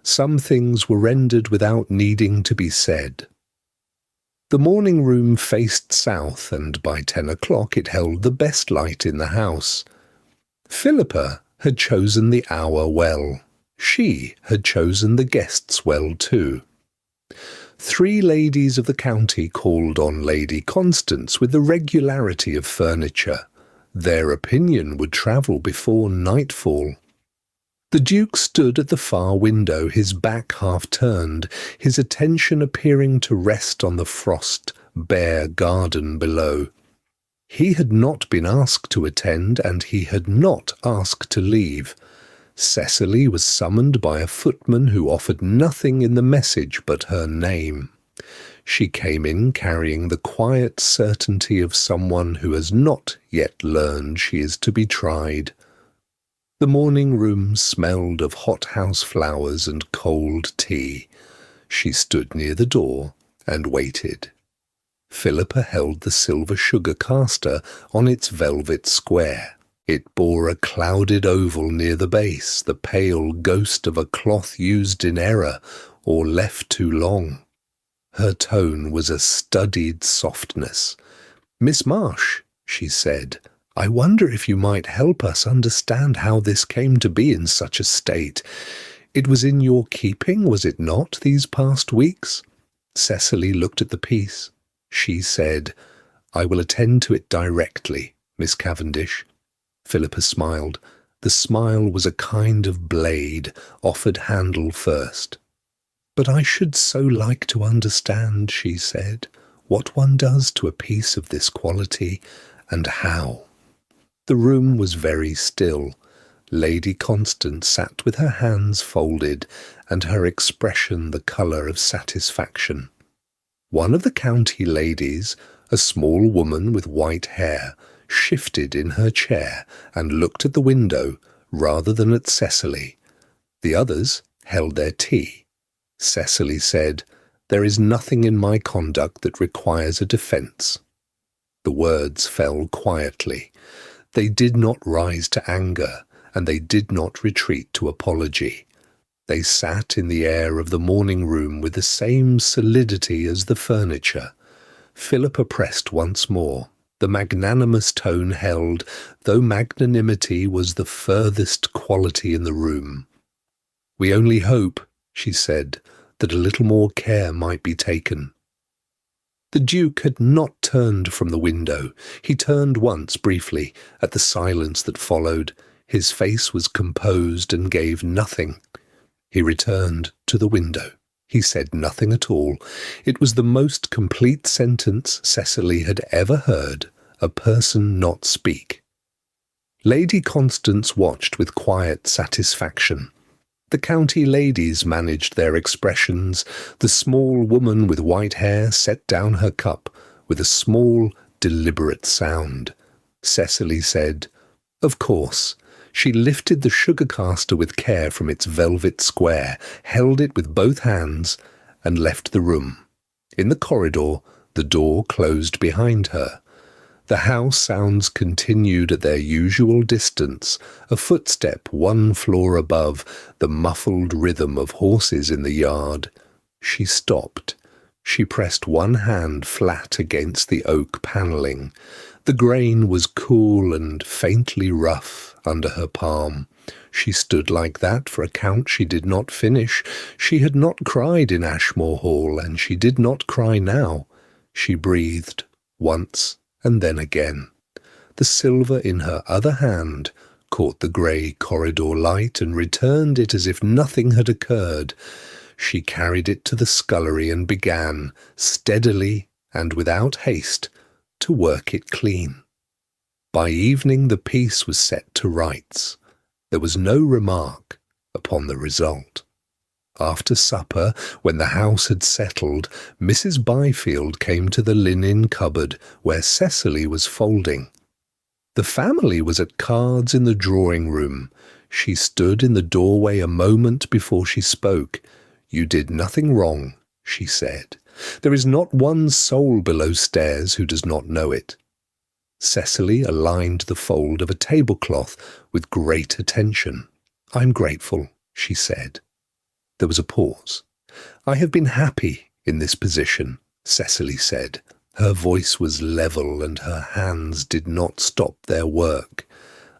Some things were rendered without needing to be said. The morning room faced south, and by 10 o'clock it held the best light in the house. Philippa had chosen the hour well. She had chosen the guests well too. 3 ladies of the county called on Lady Constance with the regularity of furniture. Their opinion would travel before nightfall. The Duke stood at the far window, his back half turned, his attention appearing to rest on the frost-bare garden below. He had not been asked to attend, and he had not asked to leave. Cecily was summoned by a footman who offered nothing in the message but her name. She came in carrying the quiet certainty of someone who has not yet learned she is to be tried. The morning room smelled of hothouse flowers and cold tea. She stood near the door and waited. Philippa held the silver sugar caster on its velvet square. It bore a clouded oval near the base, the pale ghost of a cloth used in error or left too long. Her tone was a studied softness. "Miss Marsh," she said, "I wonder if you might help us understand how this came to be in such a state. It was in your keeping, was it not, these past weeks?" Cecily looked at the piece. She said, "I will attend to it directly, Miss Cavendish." Philippa smiled. The smile was a kind of blade, offered handle first. "But I should so like to understand," she said, "what one does to a piece of this quality, and how." The room was very still. Lady Constance sat with her hands folded, and her expression the colour of satisfaction. One of the county ladies, a small woman with white hair, shifted in her chair and looked at the window rather than at Cecily. The others held their tea. Cecily said, "There is nothing in my conduct that requires a defence." The words fell quietly. They did not rise to anger, and they did not retreat to apology. They sat in the air of the morning room with the same solidity as the furniture. Philippa pressed once more. The magnanimous tone held, though magnanimity was the furthest quality in the room. "We only hope," she said, "that a little more care might be taken." The Duke had not turned from the window. He turned once, briefly, at the silence that followed. His face was composed and gave nothing. He returned to the window. He said nothing at all. It was the most complete sentence Cecily had ever heard a person not speak. Lady Constance watched with quiet satisfaction. The county ladies managed their expressions. The small woman with white hair set down her cup with a small, deliberate sound. Cecily said, "Of course." She lifted the sugar caster with care from its velvet square, held it with both hands, and left the room. In the corridor, the door closed behind her. The house sounds continued at their usual distance, a footstep 1 floor above, the muffled rhythm of horses in the yard. She stopped. She pressed one hand flat against the oak panelling. The grain was cool and faintly rough under her palm. She stood like that for a count she did not finish. She had not cried in Ashmore Hall, and she did not cry now. She breathed once and then again. The silver in her other hand caught the grey corridor light and returned it as if nothing had occurred. She carried it to the scullery and began, steadily and without haste, to work it clean. By evening the piece was set to rights. There was no remark upon the result. After supper, when the house had settled, Mrs. Byfield came to the linen cupboard where Cecily was folding. The family was at cards in the drawing-room. She stood in the doorway a moment before she spoke. "You did nothing wrong," she said. "There is not one soul below stairs who does not know it." Cecily aligned the fold of a tablecloth with great attention. "I'm grateful," she said. There was a pause. "I have been happy in this position," Cecily said. Her voice was level and her hands did not stop their work.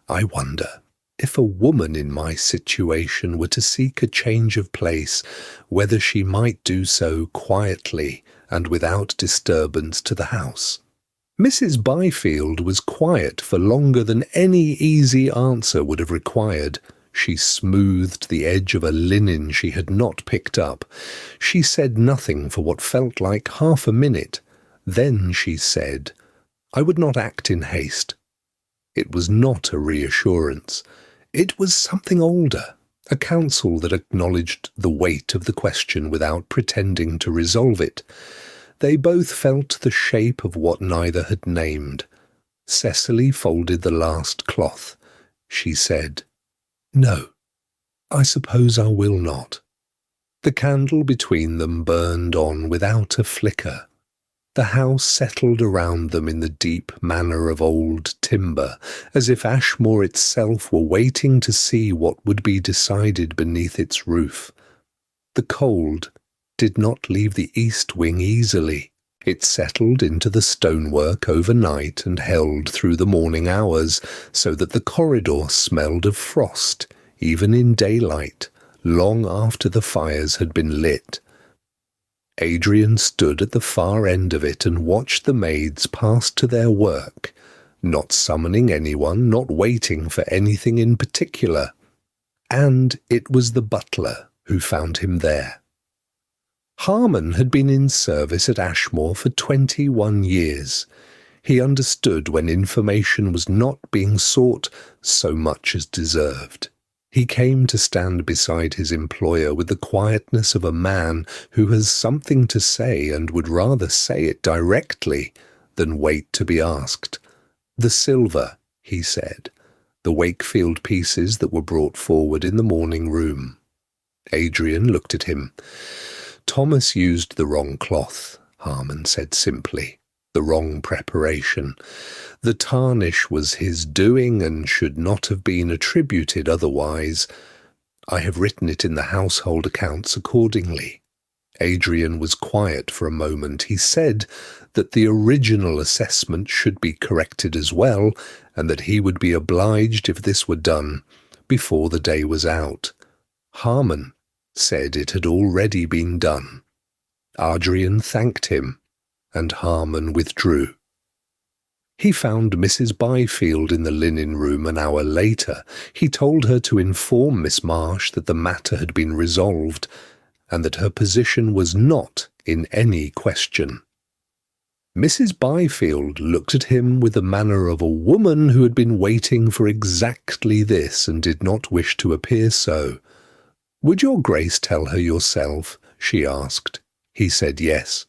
"I wonder if a woman in my situation were to seek a change of place, whether she might do so quietly and without disturbance to the house." Mrs. Byfield was quiet for longer than any easy answer would have required. She smoothed the edge of a linen she had not picked up. She said nothing for what felt like half a minute. Then she said, "I would not act in haste." It was not a reassurance. It was something older, a counsel that acknowledged the weight of the question without pretending to resolve it. They both felt the shape of what neither had named. Cecily folded the last cloth. She said, "No, I suppose I will not." The candle between them burned on without a flicker. The house settled around them in the deep manner of old timber, as if Ashmore itself were waiting to see what would be decided beneath its roof. The cold did not leave the east wing easily. It settled into the stonework overnight and held through the morning hours, so that the corridor smelled of frost, even in daylight, long after the fires had been lit. Adrian stood at the far end of it and watched the maids pass to their work, not summoning anyone, not waiting for anything in particular. And it was the butler who found him there. Harmon had been in service at Ashmore for 21 years. He understood when information was not being sought so much as deserved. He came to stand beside his employer with the quietness of a man who has something to say and would rather say it directly than wait to be asked. "The silver," he said, "the Wakefield pieces that were brought forward in the morning room." Adrian looked at him. "Thomas used the wrong cloth," Harmon said simply. "The wrong preparation. The tarnish was his doing and should not have been attributed otherwise. I have written it in the household accounts accordingly." Adrian was quiet for a moment. He said that the original assessment should be corrected as well, and that he would be obliged if this were done before the day was out. Harmon said it had already been done. Adrian thanked him, and Harmon withdrew. He found Mrs. Byfield in the linen room an hour later. He told her to inform Miss Marsh that the matter had been resolved, and that her position was not in any question. Mrs. Byfield looked at him with the manner of a woman who had been waiting for exactly this and did not wish to appear so. "Would your Grace tell her yourself?" she asked. He said yes.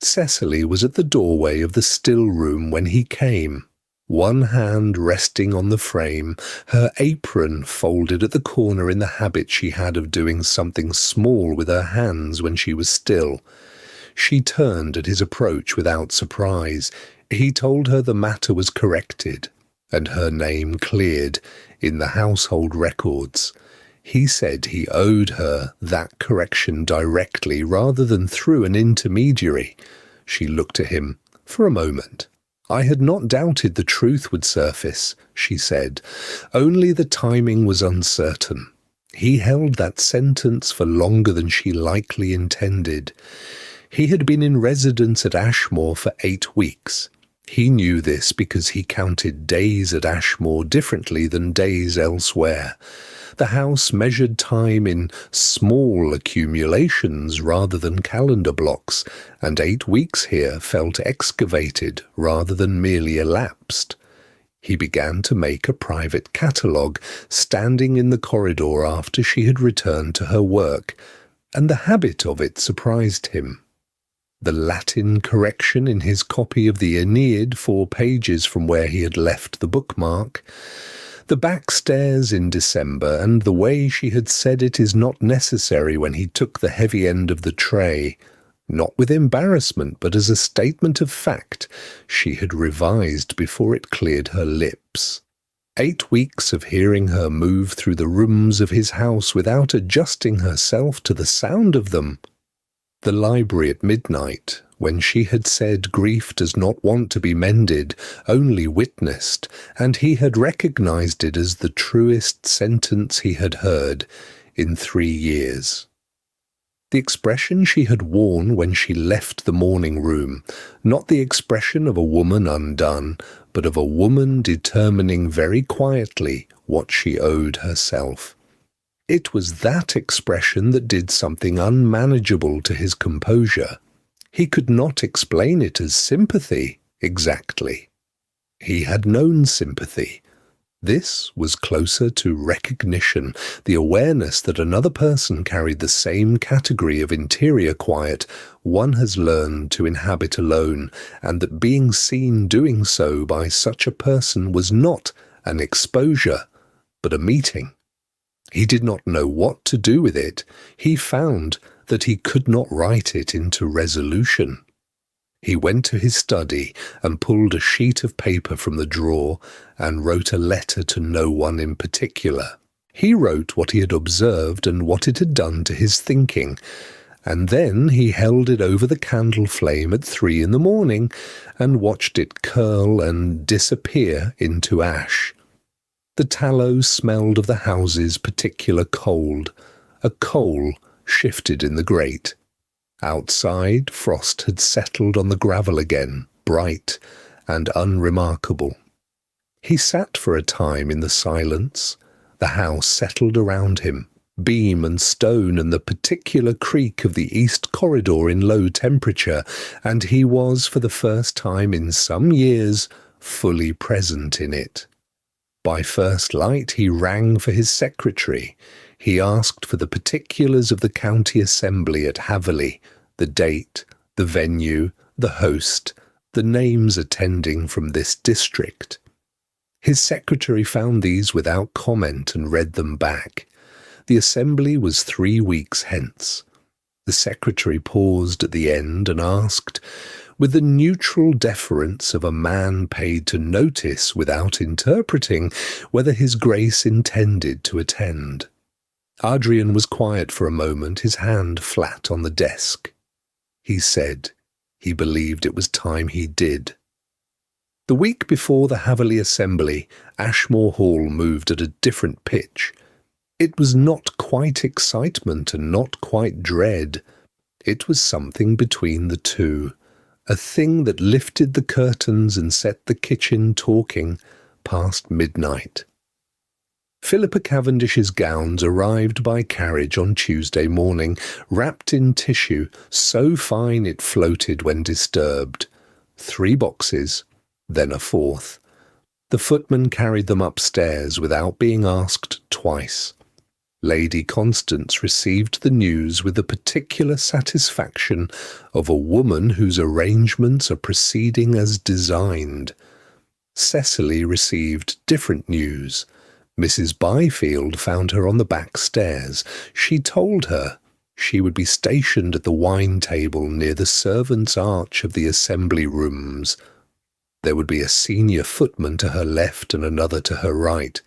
Cecily was at the doorway of the still room when he came, one hand resting on the frame, her apron folded at the corner in the habit she had of doing something small with her hands when she was still. She turned at his approach without surprise. He told her the matter was corrected, and her name cleared in the household records. He said he owed her that correction directly rather than through an intermediary. She looked at him for a moment. "I had not doubted the truth would surface," she said. "Only the timing was uncertain." He held that sentence for longer than she likely intended. He had been in residence at Ashmore for 8 weeks. He knew this because he counted days at Ashmore differently than days elsewhere. The house measured time in small accumulations rather than calendar blocks, and 8 weeks here felt excavated rather than merely elapsed. He began to make a private catalogue, standing in the corridor after she had returned to her work, and the habit of it surprised him. The Latin correction in his copy of the Aeneid 4 pages from where he had left the bookmark, the back stairs in December, and the way she had said it is not necessary when he took the heavy end of the tray, not with embarrassment but as a statement of fact, she had revised before it cleared her lips. 8 weeks of hearing her move through the rooms of his house without adjusting herself to the sound of them. The library at midnight, when she had said grief does not want to be mended, only witnessed, and he had recognized it as the truest sentence he had heard in 3 years. The expression she had worn when she left the morning room, not the expression of a woman undone, but of a woman determining very quietly what she owed herself. It was that expression that did something unmanageable to his composure. He could not explain it as sympathy, exactly. He had known sympathy. This was closer to recognition, the awareness that another person carried the same category of interior quiet one has learned to inhabit alone, and that being seen doing so by such a person was not an exposure, but a meeting. He did not know what to do with it. He found that he could not write it into resolution. He went to his study and pulled a sheet of paper from the drawer and wrote a letter to no one in particular. He wrote what he had observed and what it had done to his thinking, and then he held it over the candle flame at 3 in the morning and watched it curl and disappear into ash. The tallow smelled of the house's particular cold. A coal shifted in the grate. Outside, frost had settled on the gravel again, bright and unremarkable. He sat for a time in the silence. The house settled around him, beam and stone and the particular creak of the east corridor in low temperature, and he was, for the first time in some years, fully present in it. By first light he rang for his secretary. He asked for the particulars of the county assembly at Haverley, the date, the venue, the host, the names attending from this district. His secretary found these without comment and read them back. The assembly was 3 weeks hence. The secretary paused at the end and asked, with the neutral deference of a man paid to notice without interpreting, whether his grace intended to attend. Adrian was quiet for a moment, his hand flat on the desk. He said he believed it was time he did. The week before the Haverley Assembly, Ashmore Hall moved at a different pitch. It was not quite excitement and not quite dread. It was something between the two, a thing that lifted the curtains and set the kitchen talking past midnight. Philippa Cavendish's gowns arrived by carriage on Tuesday morning, wrapped in tissue so fine it floated when disturbed. 3 boxes, then a 4th. The footman carried them upstairs without being asked twice. Lady Constance received the news with the particular satisfaction of a woman whose arrangements are proceeding as designed. Cecily received different news. Mrs. Byfield found her on the back stairs. She told her she would be stationed at the wine table near the servants' arch of the assembly rooms. There would be a senior footman to her left and another to her right.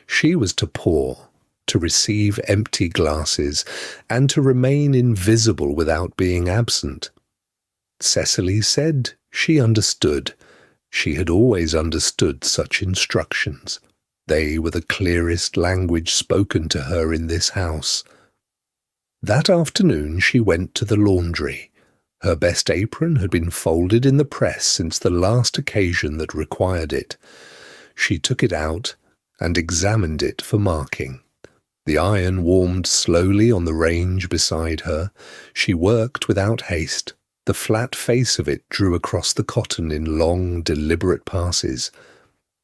She was to pour, to receive empty glasses, and to remain invisible without being absent. Cecily said she understood. She had always understood such instructions. They were the clearest language spoken to her in this house. That afternoon she went to the laundry. Her best apron had been folded in the press since the last occasion that required it. She took it out and examined it for marking. The iron warmed slowly on the range beside her. She worked without haste. The flat face of it drew across the cotton in long, deliberate passes.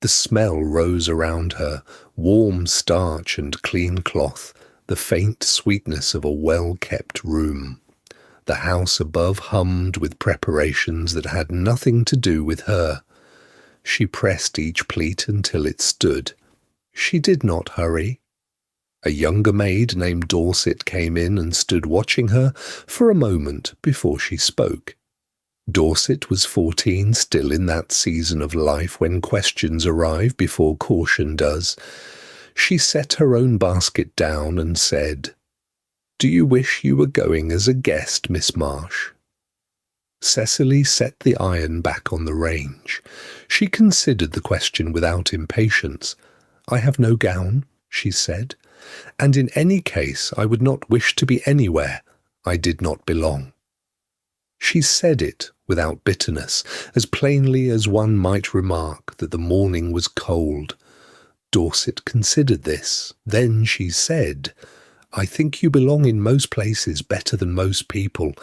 The smell rose around her, warm starch and clean cloth, the faint sweetness of a well-kept room. The house above hummed with preparations that had nothing to do with her. She pressed each pleat until it stood. She did not hurry. A younger maid named Dorset came in and stood watching her for a moment before she spoke. Dorset was 14, still in that season of life when questions arrive before caution does. She set her own basket down and said, "Do you wish you were going as a guest, Miss Marsh?" Cecily set the iron back on the range. She considered the question without impatience. "I have no gown," she said, "and in any case I would not wish to be anywhere I did not belong." She said it without bitterness, as plainly as one might remark that the morning was cold. Dorset considered this. Then she said, "I think you belong in most places better than most people.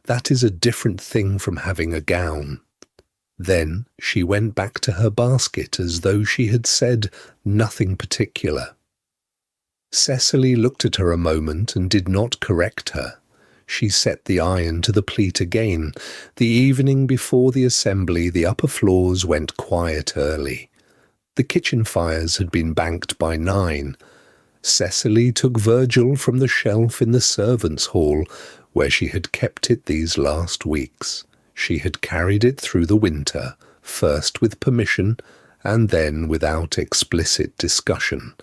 That is a different thing from having a gown." Then she went back to her basket as though she had said nothing particular. Cecily looked at her a moment and did not correct her. She set the iron to the pleat again. The evening before the assembly, the upper floors went quiet early. The kitchen fires had been banked by 9. Cecily took Virgil from the shelf in the servants' hall, where she had kept it these last weeks. She had carried it through the winter, first with permission, and then without explicit discussion,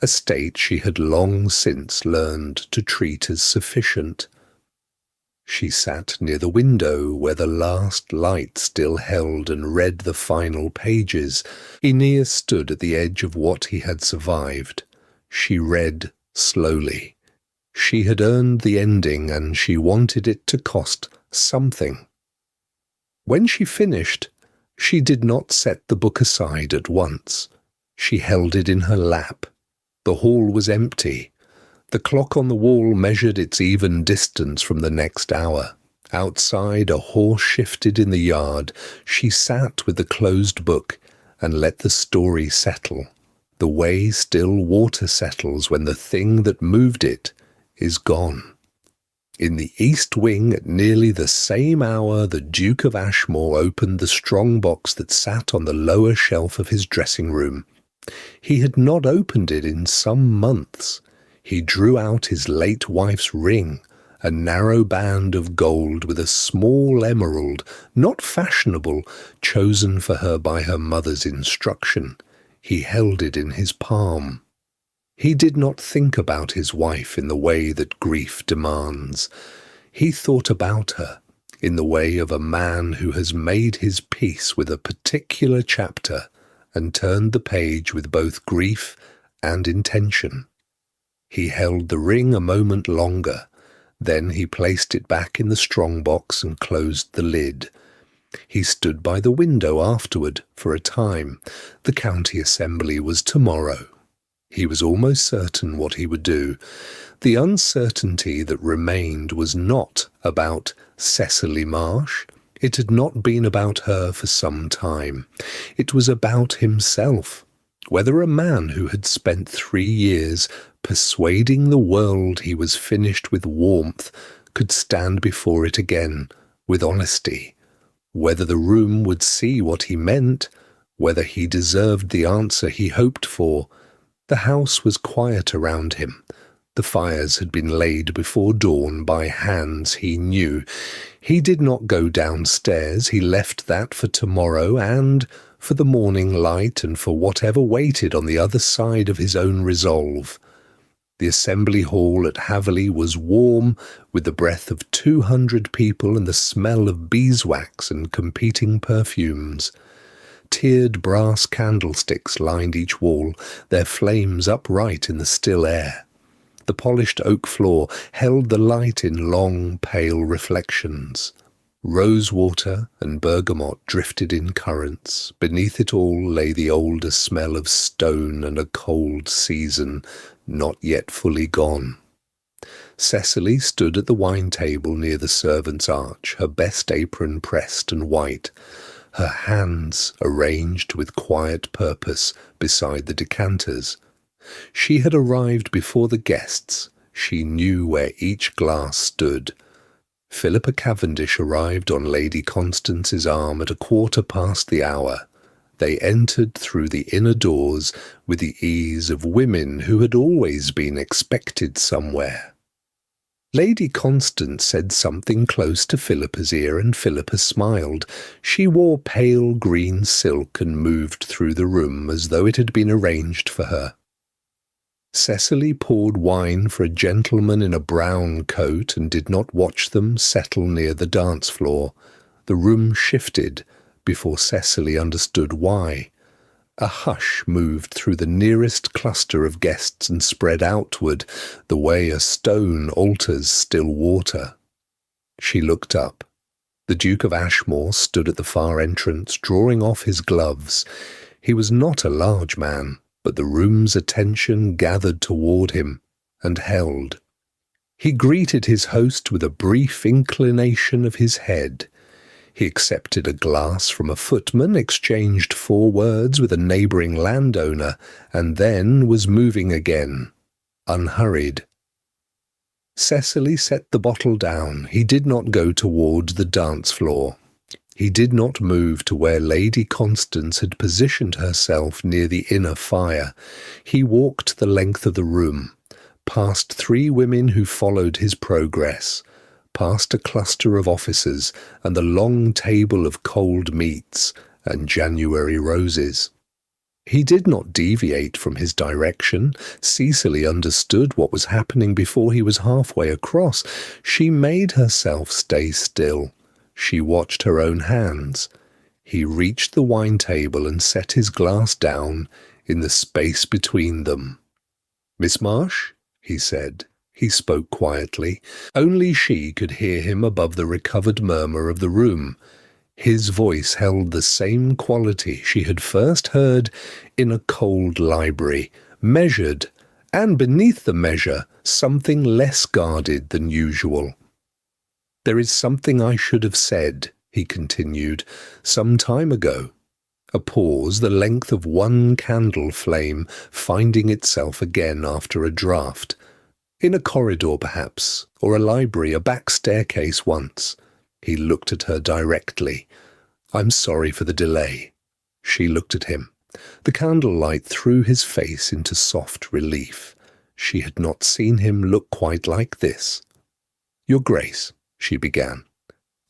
a state she had long since learned to treat as sufficient. She sat near the window where the last light still held and read the final pages. Aeneas stood at the edge of what he had survived. She read slowly. She had earned the ending and she wanted it to cost something. When she finished, she did not set the book aside at once. She held it in her lap. The hall was empty. The clock on the wall measured its even distance from the next hour. Outside, a horse shifted in the yard. She sat with the closed book and let the story settle, the way still water settles when the thing that moved it is gone. In the east wing, at nearly the same hour, the Duke of Ashmore opened the strong box that sat on the lower shelf of his dressing room. He had not opened it in some months. He drew out his late wife's ring, a narrow band of gold with a small emerald, not fashionable, chosen for her by her mother's instruction. He held it in his palm. He did not think about his wife in the way that grief demands. He thought about her in the way of a man who has made his peace with a particular chapter and turned the page with both grief and intention. He held the ring a moment longer. Then he placed it back in the strong box and closed the lid. He stood by the window afterward for a time. The county assembly was tomorrow. He was almost certain what he would do. The uncertainty that remained was not about Cecily Marsh. It had not been about her for some time. It was about himself. Whether a man who had spent 3 years persuading the world he was finished with warmth could stand before it again with honesty. Whether the room would see what he meant, whether he deserved the answer he hoped for. The house was quiet around him. The fires had been laid before dawn by hands he knew. He did not go downstairs. He left that for tomorrow and for the morning light and for whatever waited on the other side of his own resolve. The assembly hall at Haverley was warm with the breath of 200 people and the smell of beeswax and competing perfumes. Tiered brass candlesticks lined each wall, their flames upright in the still air. The polished oak floor held the light in long, pale reflections. Rosewater and bergamot drifted in currents. Beneath it all lay the older smell of stone and a cold season, not yet fully gone. Cecily stood at the wine table near the servants' arch, her best apron pressed and white. her hands arranged with quiet purpose beside the decanters. She had arrived before the guests. She knew where each glass stood. Philippa Cavendish arrived on Lady Constance's arm at 1/4 past the hour. They entered through the inner doors with the ease of women who had always been expected somewhere. Lady Constance said something close to Philippa's ear, and Philippa smiled. She wore pale green silk and moved through the room as though it had been arranged for her. Cecily poured wine for a gentleman in a brown coat and did not watch them settle near the dance floor. The room shifted before Cecily understood why. A hush moved through the nearest cluster of guests and spread outward, the way a stone alters still water. She looked up. The Duke of Ashmore stood at the far entrance, drawing off his gloves. He was not a large man, but the room's attention gathered toward him and held. He greeted his host with a brief inclination of his head. He accepted a glass from a footman, exchanged 4 words with a neighbouring landowner, and then was moving again, unhurried. Cecily set the bottle down. He did not go towards the dance floor. He did not move to where Lady Constance had positioned herself near the inner fire. He walked the length of the room, past 3 women who followed his progress, past a cluster of officers and the long table of cold meats and January roses. He did not deviate from his direction. Cecily understood what was happening before he was halfway across. She made herself stay still. She watched her own hands. He reached the wine table and set his glass down in the space between them. "Miss Marsh?" he said. He spoke quietly. Only she could hear him above the recovered murmur of the room. His voice held the same quality she had first heard in a cold library, measured, and beneath the measure, something less guarded than usual. "There is something I should have said," he continued, "some time ago." A pause, the length of one candle flame, finding itself again after a draught. In a corridor, perhaps, or a library, a back staircase once. He looked at her directly. "I'm sorry for the delay." She looked at him. The candlelight threw his face into soft relief. She had not seen him look quite like this. "Your Grace," she began.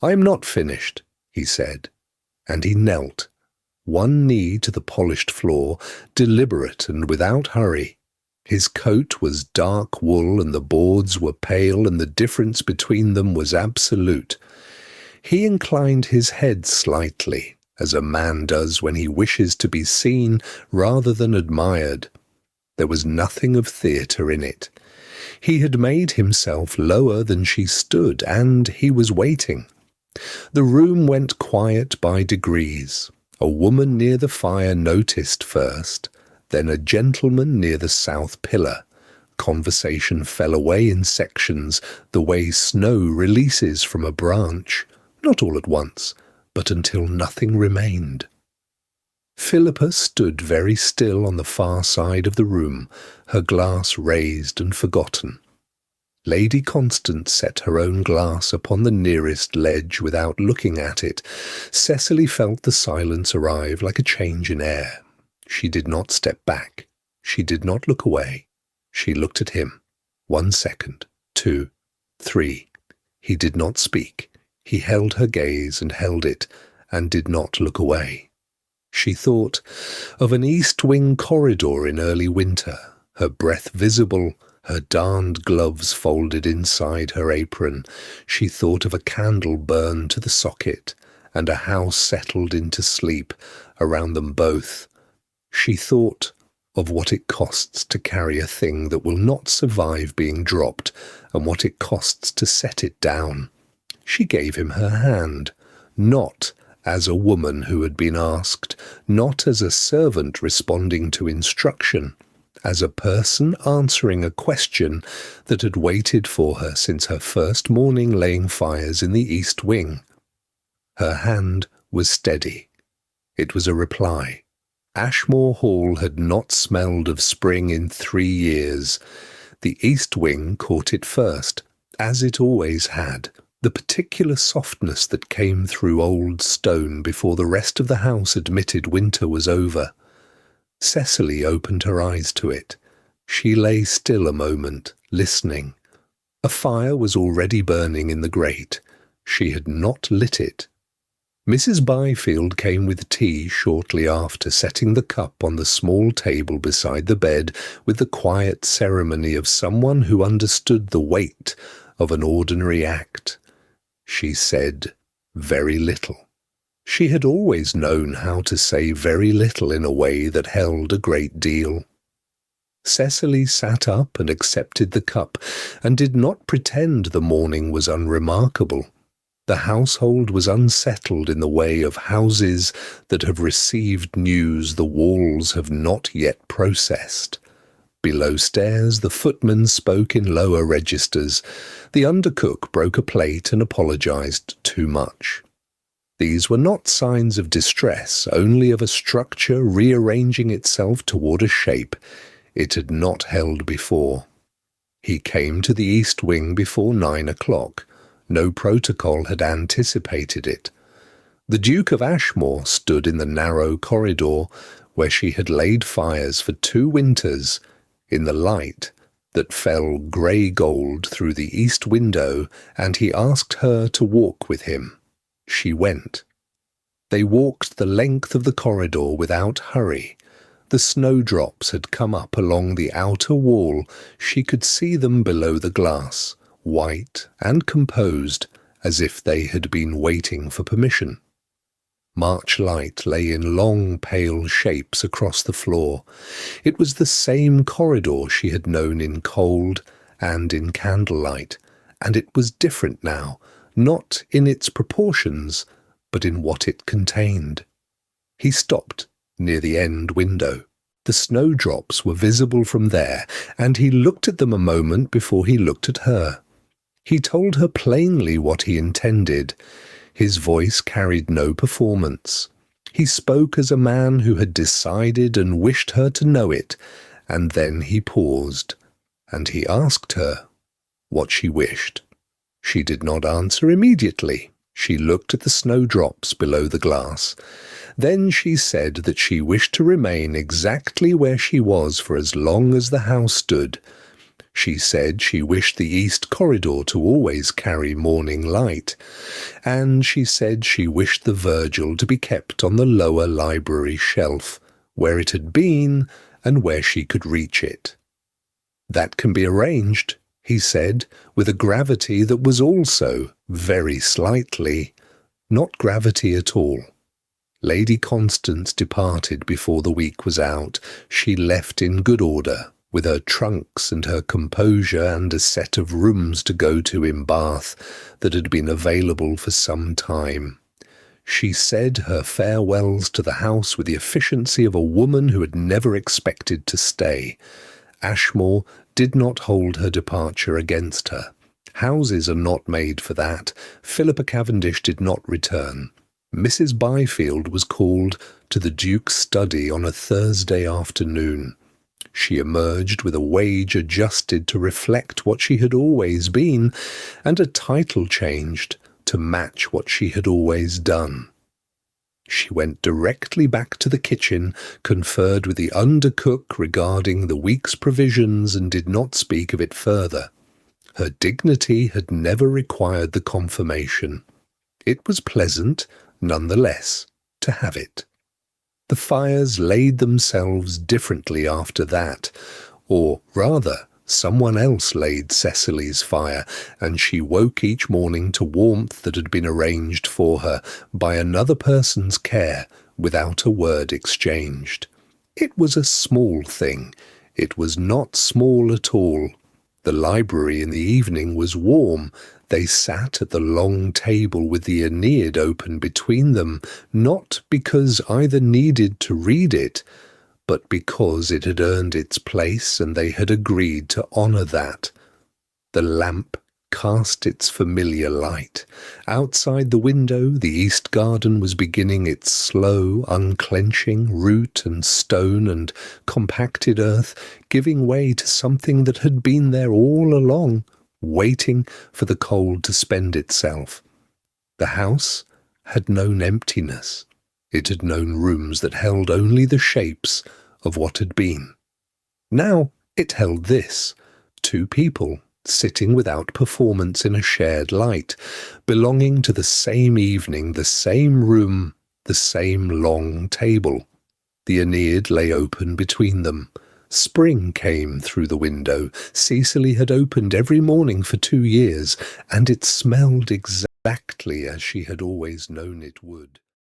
"I am not finished," he said, and he knelt, one knee to the polished floor, deliberate and without hurry. His coat was dark wool and the boards were pale, and the difference between them was absolute. He inclined his head slightly, as a man does when he wishes to be seen rather than admired. There was nothing of theatre in it. He had made himself lower than she stood, and he was waiting. The room went quiet by degrees. A woman near the fire noticed first, then a gentleman near the south pillar. Conversation fell away in sections, the way snow releases from a branch, not all at once, but until nothing remained. Philippa stood very still on the far side of the room, her glass raised and forgotten. Lady Constance set her own glass upon the nearest ledge without looking at it. Cecily felt the silence arrive like a change in air. She did not step back. She did not look away. She looked at him. 1 second, 2, 3. He did not speak. He held her gaze and held it, and did not look away. She thought of an east wing corridor in early winter, her breath visible, her darned gloves folded inside her apron. She thought of a candle burned to the socket, and a house settled into sleep around them both. She thought of what it costs to carry a thing that will not survive being dropped, and what it costs to set it down. She gave him her hand, not as a woman who had been asked, not as a servant responding to instruction, as a person answering a question that had waited for her since her first morning laying fires in the east wing. Her hand was steady. It was a reply. Ashmore Hall had not smelled of spring in 3 years. The east wing caught it first, as it always had, the particular softness that came through old stone before the rest of the house admitted winter was over. Cecily opened her eyes to it. She lay still a moment, listening. A fire was already burning in the grate. She had not lit it. Mrs. Byfield came with tea shortly after, setting the cup on the small table beside the bed with the quiet ceremony of someone who understood the weight of an ordinary act. She said very little. She had always known how to say very little in a way that held a great deal. Cecily sat up and accepted the cup, and did not pretend the morning was unremarkable. The household was unsettled in the way of houses that have received news the walls have not yet processed. Below stairs, the footman spoke in lower registers. The undercook broke a plate and apologized too much. These were not signs of distress, only of a structure rearranging itself toward a shape it had not held before. He came to the east wing before 9 o'clock. No protocol had anticipated it. The Duke of Ashmore stood in the narrow corridor where she had laid fires for 2 winters, in the light that fell grey-gold through the east window, and he asked her to walk with him. She went. They walked the length of the corridor without hurry. The snowdrops had come up along the outer wall. She could see them below the glass, white and composed, as if they had been waiting for permission. March light lay in long pale shapes across the floor. It was the same corridor she had known in cold and in candlelight, and it was different now, not in its proportions, but in what it contained. He stopped near the end window. The snowdrops were visible from there, and he looked at them a moment before he looked at her. He told her plainly what he intended. His voice carried no performance. He spoke as a man who had decided and wished her to know it, and then he paused, and he asked her what she wished. She did not answer immediately. She looked at the snowdrops below the glass. Then she said that she wished to remain exactly where she was for as long as the house stood. She said she wished the east corridor to always carry morning light, and she said she wished the Virgil to be kept on the lower library shelf, where it had been and where she could reach it. "That can be arranged," he said, with a gravity that was also, very slightly, not gravity at all. Lady Constance departed before the week was out. She left in good order, with her trunks and her composure and a set of rooms to go to in Bath that had been available for some time. She said her farewells to the house with the efficiency of a woman who had never expected to stay. Ashmore did not hold her departure against her. Houses are not made for that. Philippa Cavendish did not return. Mrs. Byfield was called to the Duke's study on a Thursday afternoon. She emerged with a wage adjusted to reflect what she had always been, and a title changed to match what she had always done. She went directly back to the kitchen, conferred with the undercook regarding the week's provisions, and did not speak of it further. Her dignity had never required the confirmation. It was pleasant, none the less, to have it. The fires laid themselves differently after that, or rather, someone else laid Cecily's fire, and she woke each morning to warmth that had been arranged for her by another person's care, without a word exchanged. It was a small thing. It was not small at all. The library in the evening was warm. They sat at the long table with the Aeneid open between them, not because either needed to read it, but because it had earned its place and they had agreed to honour that. The lamp cast its familiar light. Outside the window, the east garden was beginning its slow unclenching, root and stone and compacted earth, giving way to something that had been there all along, waiting for the cold to spend itself. The house had known emptiness. It had known rooms that held only the shapes of what had been. Now it held this: 2 people sitting without performance in a shared light, belonging to the same evening, the same room, the same long table. The Aeneid lay open between them. Spring came through the window. Cecily had opened every morning for 2 years, and it smelled exactly as she had always known it would.